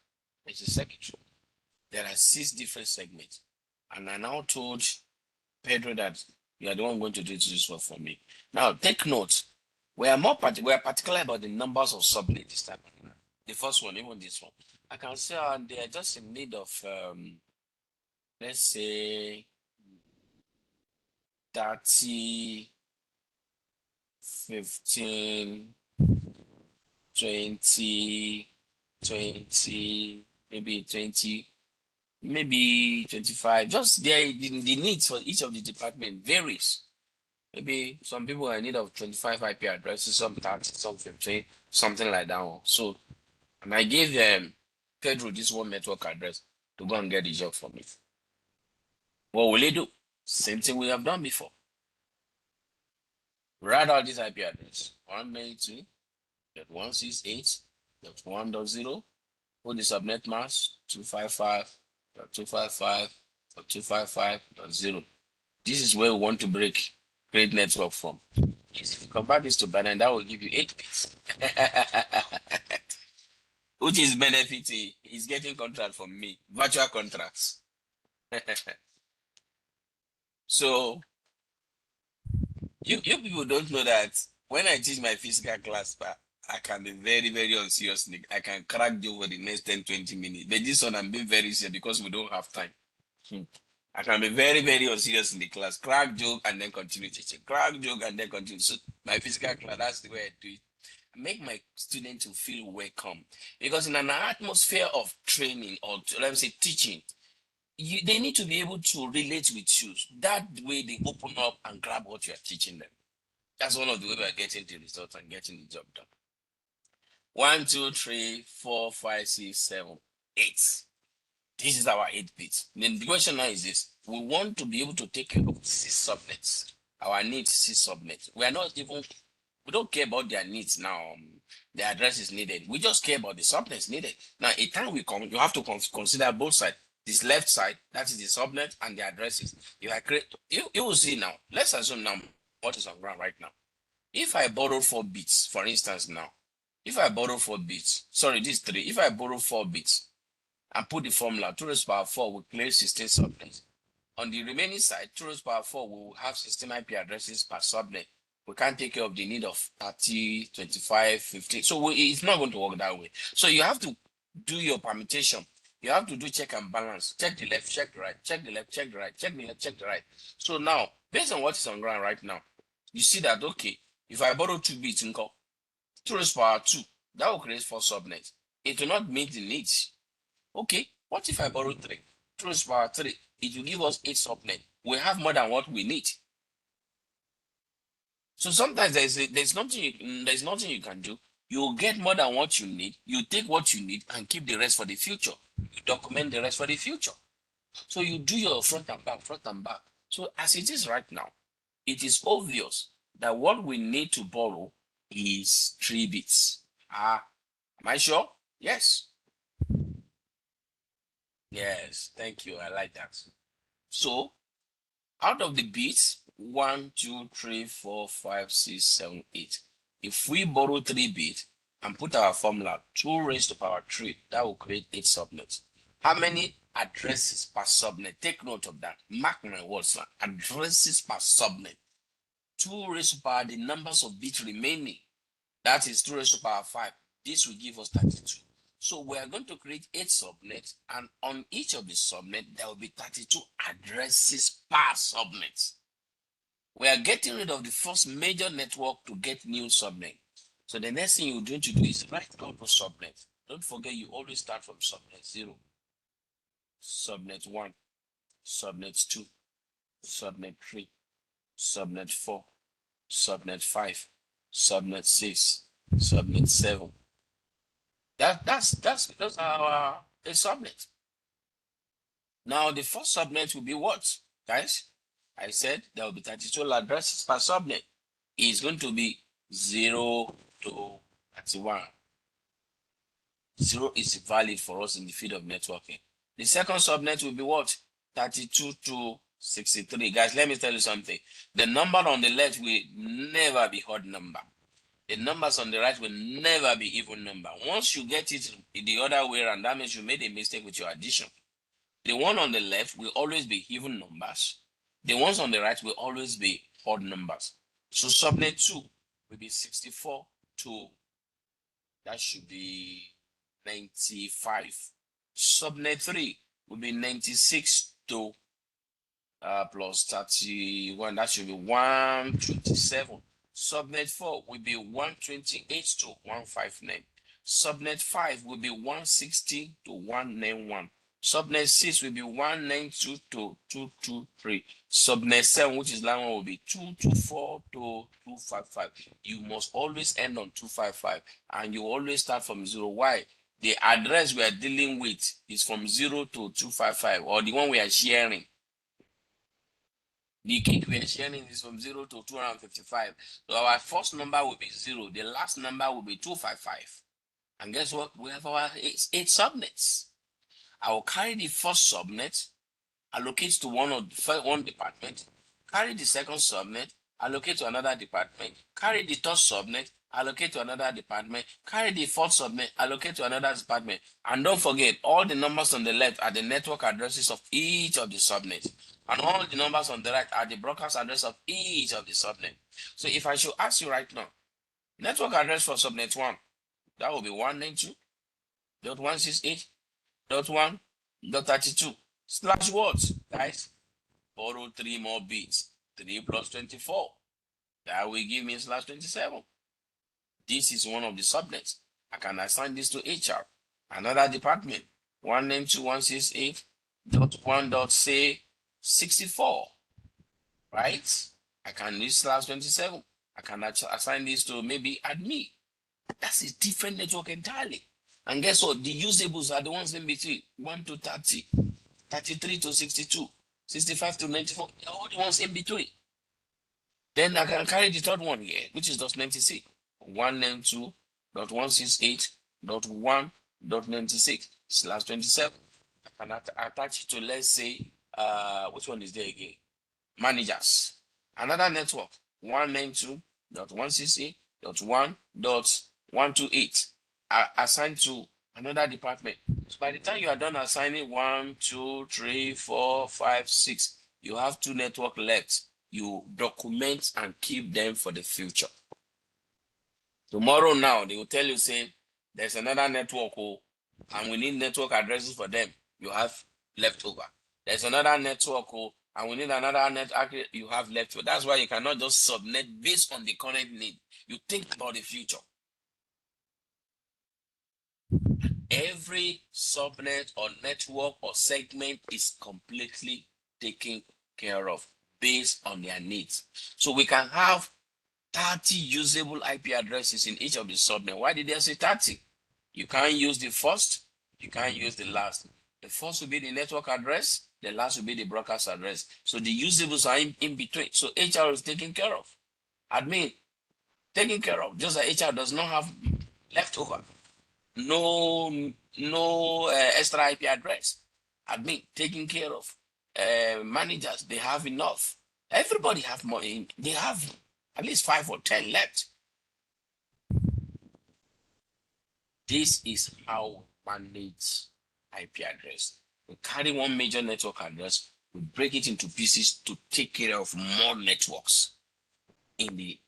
It's a secretary. There are 6 different segments. And I now told Pedro that you are the one going to do this work for me. Now take note. We are particular about the numbers of subnets this time. The first one, even this one. I can say they are just in need of let's say 30, 15, 20, 20, maybe 20, maybe 25. Just the needs for each of the department varies. Maybe some people are in need of 25 IP addresses, some 30, some 15, something like that one. So, and I gave Pedro this one network address to go and get the job for me. What will he do? Same thing we have done before. Write out this IP address 192.168.1.0. Put the subnet mask 255.255.255.0. This is where we want to create network from. If you convert this to Binary, that will give you 8 bits. Which is benefiting. He's getting contract from me. Virtual contracts. So you people don't know that when I teach my physical class, I can be very, very unserious. I can crack joke for the next 10, 20 minutes. But this one I'm being very serious because we don't have time. Hmm. I can be very, very unserious in the class. Crack joke and then continue teaching. Crack joke and then continue. So my physical class, that's the way I do it. Make my students to feel welcome. Because in an atmosphere of training or let me say teaching, they need to be able to relate with you. That way they open up and grab what you are teaching them. That's one of the way we are getting the results and getting the job done. 1, 2, 3, 4, 5, 6, 7, 8. This is our 8 bits. Then the question now is this: we want to be able to take care of 6 subnets. Our needs 6 subnets. We don't care about their needs now. The address is needed. We just care about the subnets needed. Now, a time will come, you have to consider both sides. This left side, that is the subnet and the addresses. If I create, you will see now. Let's assume now what is on ground right now. If I borrow 4 bits, for instance, now, if I borrow 4 bits, sorry, this 3. If I borrow 4 bits and put the formula 2 raised to power 4 will create 16 subnets. On the remaining side, 2 raised to power 4 will have 16 IP addresses per subnet. We can't take care of the need of 30, 25, 15. So it's not going to work that way. So you have to do your permutation. You have to do check and balance. Check the left, check the right, check the left, check the right, check the left, check the right. So now, based on what is on ground right now, you see that, okay, if I borrow 2 bits in call, 2 raised to power 2, that will create 4 subnets. It will not meet the needs. Okay, what if I borrow 3? 2 raised to power 3, it will give us 8 subnets. We have more than what we need. So sometimes there's nothing you can do. You get more than what you need. You take what you need and keep the rest for the future. You document the rest for the future. So you do your front and back, front and back. So as it is right now, it is obvious that what we need to borrow is 3 bits. Am I sure? Yes. Yes. Thank you. I like that. So out of the bits, 1, 2, 3, 4, 5, 6, 7, 8. If we borrow 3 bits, and put our formula 2 raised to power 3, that will create 8 subnets. How many addresses per subnet? Take note of that. Mark my words now. Addresses per subnet. 2 raised to power the numbers of bits remaining. That is 2 raised to power 5. This will give us 32. So we are going to create 8 subnets, and on each of the subnet, there will be 32 addresses per subnet. We are getting rid of the first major network to get new subnet. So the next thing you're going to do is write down the subnet. Don't forget, you always start from subnet 0, subnet 1, subnet 2, subnet 3, subnet 4, subnet 5, subnet 6, subnet 7. That's our a subnet. Now the first subnet will be what, guys? I said there will be 32 addresses per subnet. It's going to be 0 to 31. 0 is valid for us in the field of networking. The second subnet will be what? 32 to 63. Guys, let me tell you something. The number on the left will never be odd number. The numbers on the right will never be even number. Once you get it the other way around, that means you made a mistake with your addition. The one on the left will always be even numbers. The ones on the right will always be odd numbers. So subnet 2 will be 64 to, that should be 95. Subnet 3 will be 96 to plus 31. That should be 127. Subnet 4 will be 128 to 159. Subnet 5 will be 160 to 191. Subnet 6 will be 192 to 223. Subnet 7, which is line 1, will be 224 to 255. You must always end on 255, and you always start from 0. Why? The address we are dealing with is from 0 to 255, or the one we are sharing. The cake we are sharing is from 0 to 255. So our first number will be 0. The last number will be 255. And guess what? We have our 8 subnets. I will carry the first subnet, allocate to one department, carry the second subnet, allocate to another department, carry the third subnet, allocate to another department, carry the fourth subnet, allocate to another department. And don't forget, all the numbers on the left are the network addresses of each of the subnets. And all the numbers on the right are the broadcast address of each of the subnet. So if I should ask you right now, network address for subnet 1, that will be 192.168.1.32 slash what, guys? Borrow 3 more bits. 3 plus 24. That will give me slash 27. This is one of the subnets. I can assign this to HR. Another department. 192.168.1.say64. Right? I can use slash 27. I can assign this to maybe admin. That's a different network entirely. And guess what? The usables are the ones in between. 1 to 30, 33 to 62, 65 to 94. They're all the ones in between. Then I can carry the third one here, which is just 96. 192.168.1.96 slash 27. I can attach it to, let's say, which one is there again? Managers. Another network, 192.168.1.128, assigned to another department. So by the time you are done assigning 1, 2, 3, 4, 5, 6, you have 2 network left. You document and keep them for the future. Tomorrow now, they will tell you, say, there's another network, and we need network addresses for them. You have leftover. There's another network, and we need another network, you have leftover. That's why you cannot just subnet based on the current need. You think about the future. Every subnet or network or segment is completely taken care of based on their needs. So we can have 30 usable IP addresses in each of the subnet. Why did they say 30? You can't use the first, you can't use the last. The first will be the network address, the last will be the broadcast address. So the usables are in between. So HR is taken care of. Admin, taken care of. Just that HR does not have leftover. No extra IP address. Admin, taken care of. Managers, they have enough. Everybody have more. They have at least 5 or 10 left. This is how we manage IP address. We carry one major network address, we break it into pieces to take care of more networks in the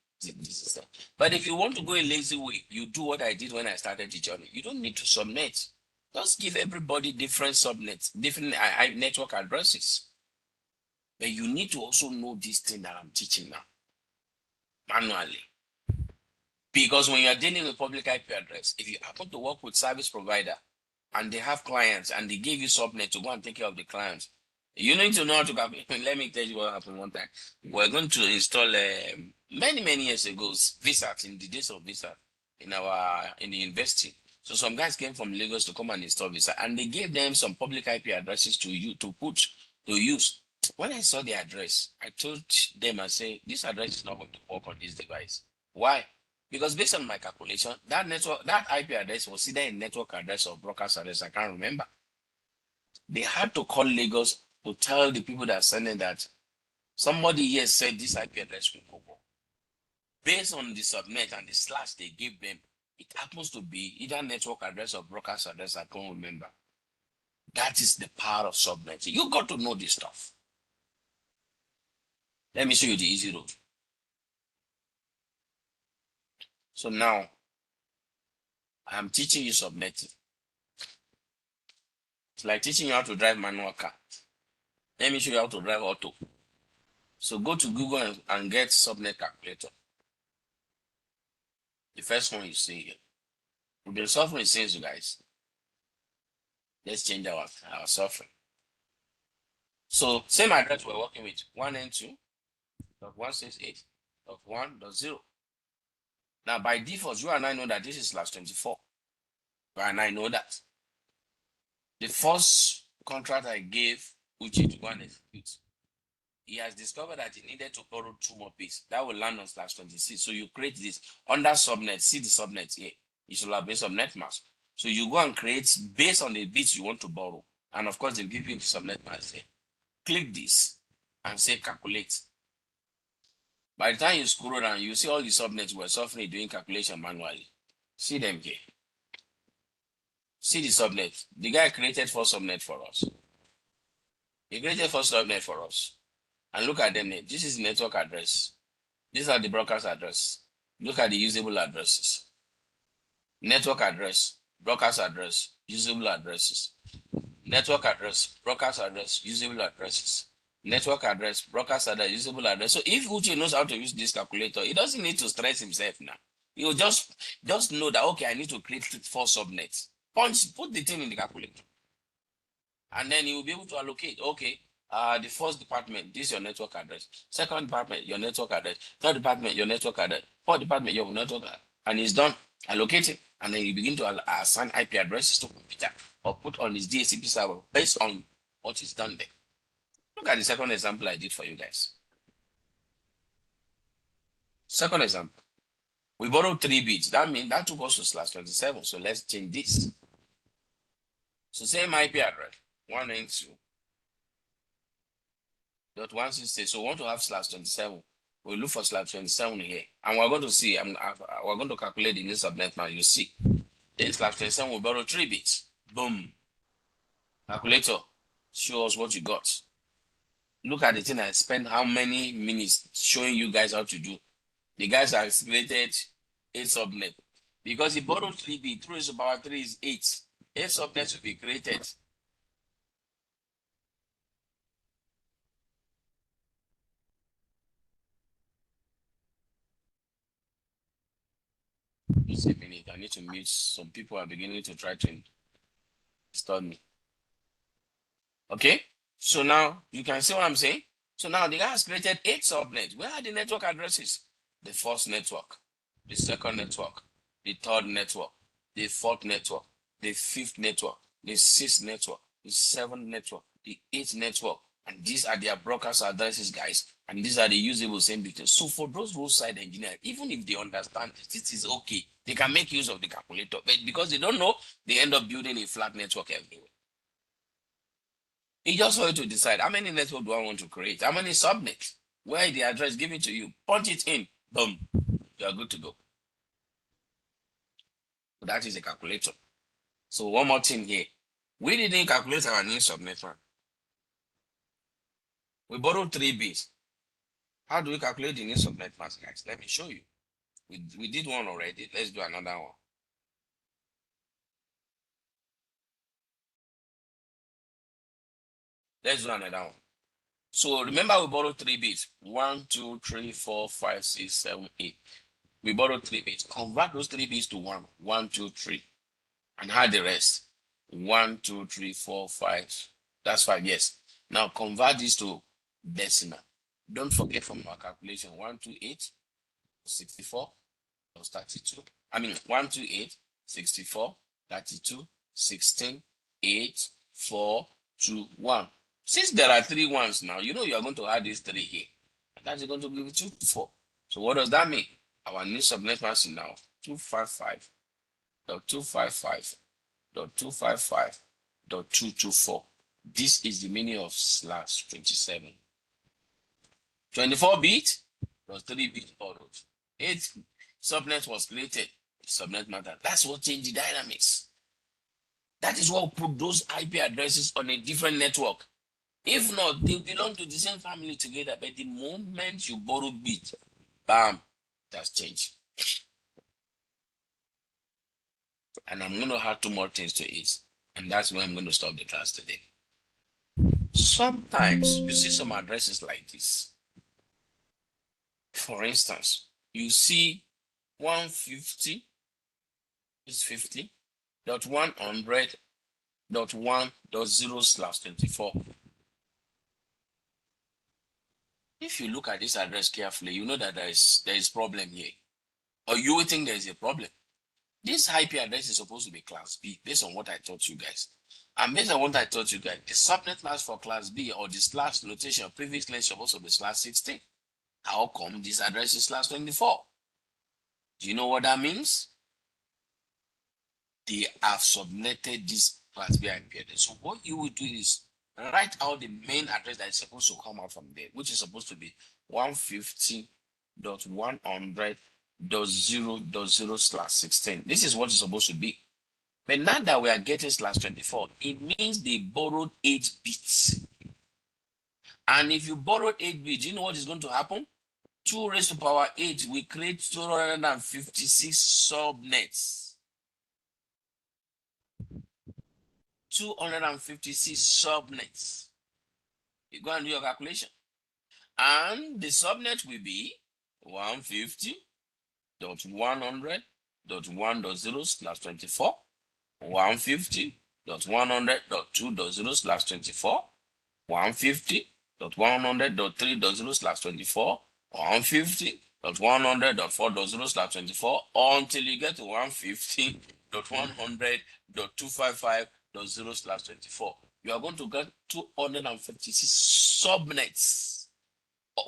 system. But if you want to go a lazy way, you do what I did when I started the journey. You don't need to subnet. Just give everybody different subnets, different network addresses. But you need to also know this thing that I'm teaching now manually. Because when you're dealing with public IP address, if you happen to work with service provider and they have clients and they give you subnet to go and take care of the clients, you need to know how to calculate. Let me tell you what happened one time. We're going to install many years ago VSAT in the days of VSAT in the university. So some guys came from Lagos to come and install VSAT, and they gave them some public IP addresses to use. When I saw the address, I told them, I say, this address is not going to work on this device. Why? Because based on my calculation, that IP address was either a network address or broadcast address. I can't remember. They had to call Lagos to tell the people that are sending that somebody here said this IP address will go. Based on the subnet and the slash they gave them, it happens to be either network address or broadcast address. I can't remember. That is the power of subnet. You got to know this stuff. Let me show you the easy road. So now, I'm teaching you subnetting. It's like teaching you how to drive manual car. Let me show you how to drive auto. So go to Google and get Subnet Calculator. The first one you see here. We've been suffering since, you guys. Let's change our suffering. So same address we're working with, 192.168.1.0. Now by default, you and I know that this is /24. And I know that. The first contract I gave Uche to go and execute, he has discovered that he needed to borrow 2 more bits. That will land on /26. So you create this under subnet. See the subnet here. It should have been subnet mask. So you go and create based on the bits you want to borrow. And of course, they'll give you the subnet mask here. Click this and say calculate. By the time you scroll down, you see all the subnets we're suffering doing calculation manually. See them here. See the subnet. The guy created 4 subnet for us. He created 4 subnet for us. And look at them. This is the network address. These are the broadcast address. Look at the usable addresses. Network address, broadcast address, usable addresses. Network address, broadcast address, usable addresses. Network address, broadcast address, usable address. So if Uche knows how to use this calculator, he doesn't need to stress himself now. He'll just know that, okay, I need to create 4 subnets. Put the thing in the calculator. And then you will be able to allocate, okay, the first department, this is your network address. Second department, your network address. Third department, your network address. Fourth department, your network address. And it's done. Allocate it. And then you begin to assign IP addresses to computer or put on his DHCP server based on what is done there. Look at the second example I did for you guys. Second example. We borrowed 3 bits. That means that took us to /27. So let's change this. So same IP address, 192.168. So we want to have /27. We'll look for /27 here. And we're going to see, we're going to calculate the new subnet now, you see. Then /27 will borrow 3 bits. Boom. Calculator, show us what you got. Look at the thing I spent how many minutes showing you guys how to do. The guys have created 8 subnet. Because he borrowed 3 bits, 3 raised to the power 3 is 8. 8 subnets will be created. Just a minute. I need to mute. Some people are beginning to try to install me. Okay. So now you can see what I'm saying. So now the guy has created 8 subnets. Where are the network addresses? The first network, the second network, the third network, the fourth network, the fifth network, the sixth network, the seventh network, the eighth network. And these are their broadcast addresses, guys. And these are the usable same details. So for those roadside engineers, even if they understand this is okay, they can make use of the calculator. But because they don't know, they end up building a flat network everywhere. It's just for you to decide how many networks do I want to create, how many subnets, where the address, give it to you, punch it in, boom, you are good to go. So that is a calculator. So one more thing here. We didn't calculate our new subnet one. We borrowed 3 bits. How do we calculate the new subnet mask, guys? Let me show you. We did one already. Let's do another one. Let's do another one. So remember we borrowed 3 bits. 1, 2, 3, 4, 5, 6, 7, 8. We borrowed 3 bits. Convert those 3 bits to 1. 1, 2, 3. And add the rest. 1, 2, 3, 4, 5. That's 5, yes. Now convert this to decimal. Don't forget from our calculation 128 64 plus 32. I mean 128 64 32 16 8 4 2 1. Since there are 3 ones now, you know you are going to add these 3 here. And that's going to give you 2 4. So what does that mean? Our new subnet mask is now 255.255.255.224. This is the meaning of slash 27. 24 bit plus 3 bit borrowed. 8 subnet was created. Subnet matter. That's what changed the dynamics. That is what put those IP addresses on a different network. If not, they belong to the same family together. But the moment you borrow bit, bam, that's changed. And I'm going to add 2 more things to it. And that's where I'm going to stop the class today. Sometimes you see some addresses like this. For instance, you see 150 is 50.100.1.0/24. If you look at this address carefully, you know that there is problem here. Or you will think there is a problem. This IP address is supposed to be class B based on what I taught you guys. And based on what I taught you guys, the subnet mask for class B or the slash notation previously is supposed to be /16. How come this address is /24? Do you know what that means? They have subnetted this class B IP address. So what you will do is write out the main address that is supposed to come out from there, which is supposed to be 150.100.0.0/16. This is what it's supposed to be. But now that we are getting /24, it means they borrowed 8 bits. And if you borrowed 8 bits, you know what is going to happen? 2 raised to power 8 will create 256 subnets. 256 subnets. You go and do your calculation. And the subnet will be 150.100.1.0/24, 150.100.2.0/24, 150.100.3.0/24, 150.100.4.0/24 until you get to 150.100.255.0/24. You are going to get 256 subnets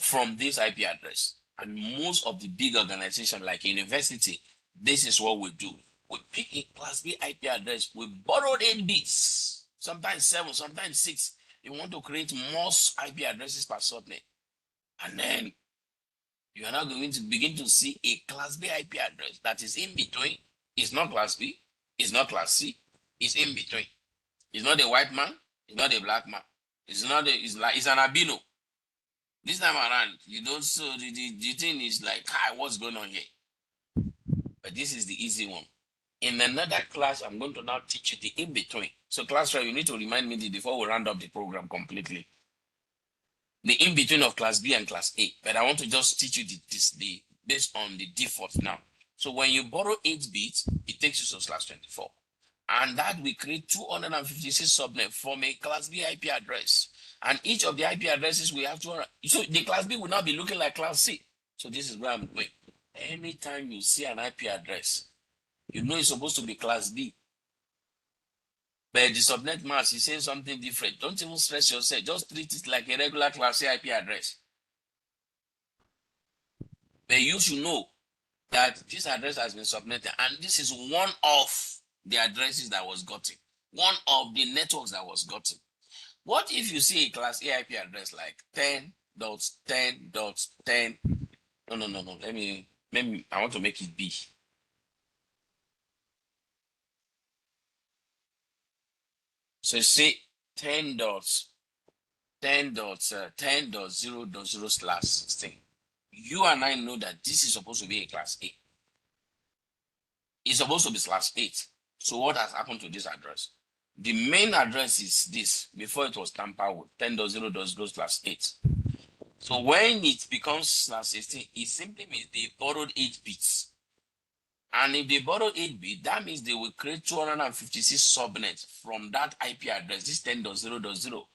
from this IP address. And most of the big organizations like university, this is what we do. We pick a class B IP address, we borrowed 8 bits, sometimes 7, sometimes 6. You want to create more IP addresses per subnet. And then you are now going to begin to see a class B IP address that is in between. It's not class B, it's not class C, it's in between. It's not a white man, it's not a black man. It's an albino. This time around, you don't so the thing is like, hi, what's going on here? But this is the easy one. In another class, I'm going to now teach you the in-between. So class, you need to remind me before we round up the program completely. The in-between of class B and class A. But I want to just teach you the based on the default now. So when you borrow 8 bits, it takes you to /24. And that will create 256 subnet from a class B IP address. And each of the IP addresses we have to, so the class B will now be looking like class C. So this is where I'm going. Anytime you see an IP address, you know it's supposed to be class B. But the subnet mask is saying something different. Don't even stress yourself. Just treat it like a regular class A IP address. But you should know that this address has been subnetted, and this is one of the addresses that was gotten, one of the networks that was gotten. What if you see a class A IP address like 10.10.10? No. Let me, I want to make it B. So say 10 dots, 10.0.0/16. You and I know that this is supposed to be a class A. It's supposed to be /8. So what has happened to this address? The main address is this before it was tampered with 10.0.0/8. So when it becomes /16, it simply means they borrowed 8 bits. And if they borrow 8 bits, that means they will create 256 subnets from that IP address, this 10.0.0.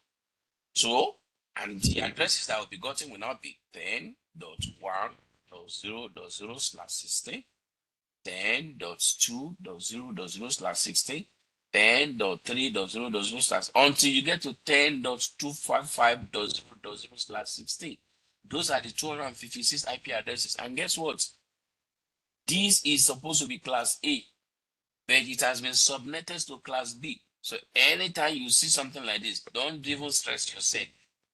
So, and the addresses that will be gotten will now be 10.1.0.0/16, 10.2.0.0/16, 10.3.0.0/ until you get to 10.255.0.0/16. Those are the 256 IP addresses. And guess what? This is supposed to be class A, but it has been subnetted to class B. So anytime you see something like this, don't even stress yourself.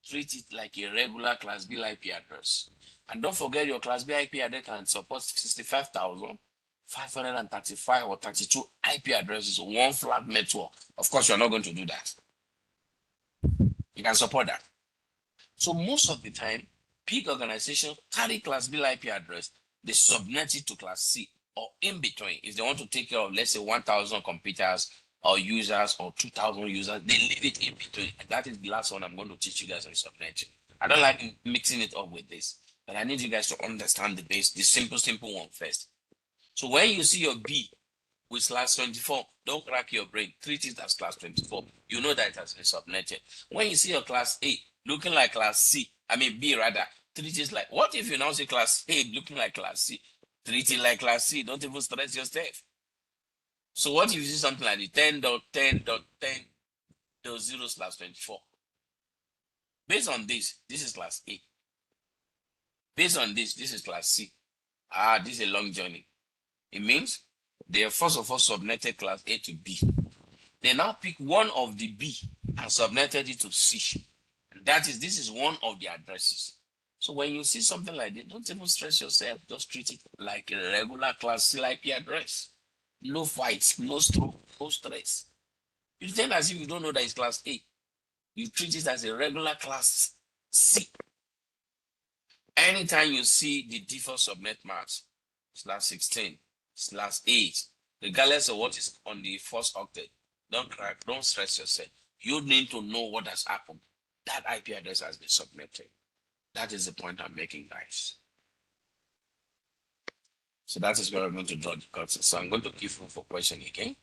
Treat it like a regular class B IP address. And don't forget your class B IP address can support 65,535 or 32 IP addresses, one flat network. Of course, you're not going to do that. You can support that. So most of the time, big organizations carry class B IP address, they subnet it to class C or in between. If they want to take care of, let's say, 1,000 computers or users or 2,000 users, they leave it in between. And that is the last one I'm going to teach you guys on subnetting. I don't like mixing it up with this, but I need you guys to understand the base, the simple one first. So when you see your B with /24, don't crack your brain. Treat it as class 24. You know that it has been subnetted. When you see your class A looking like class C, I mean B rather, treat it like, what if you now see class A looking like class C? Treat it like class C. Don't even stress yourself. So what if you see something like the 10.10.10.0/24? Based on this is class A. Based on this is class C. This is a long journey. It means they have first of all subnetted class A to B. They now pick one of the B and subnetted it to C. And this is one of the addresses. So when you see something like this, don't even stress yourself. Just treat it like a regular class C IP address. No fights, no stroke, no stress. You tell as if you don't know that it's class A. You treat it as a regular class C. Anytime you see the default subnet mask, /16, /8, regardless of what is on the first octet, don't stress yourself. You need to know what has happened. That IP address has been submitted. That is the point I'm making, guys. So that is where I'm going to draw the cuts. So I'm going to give room for question again.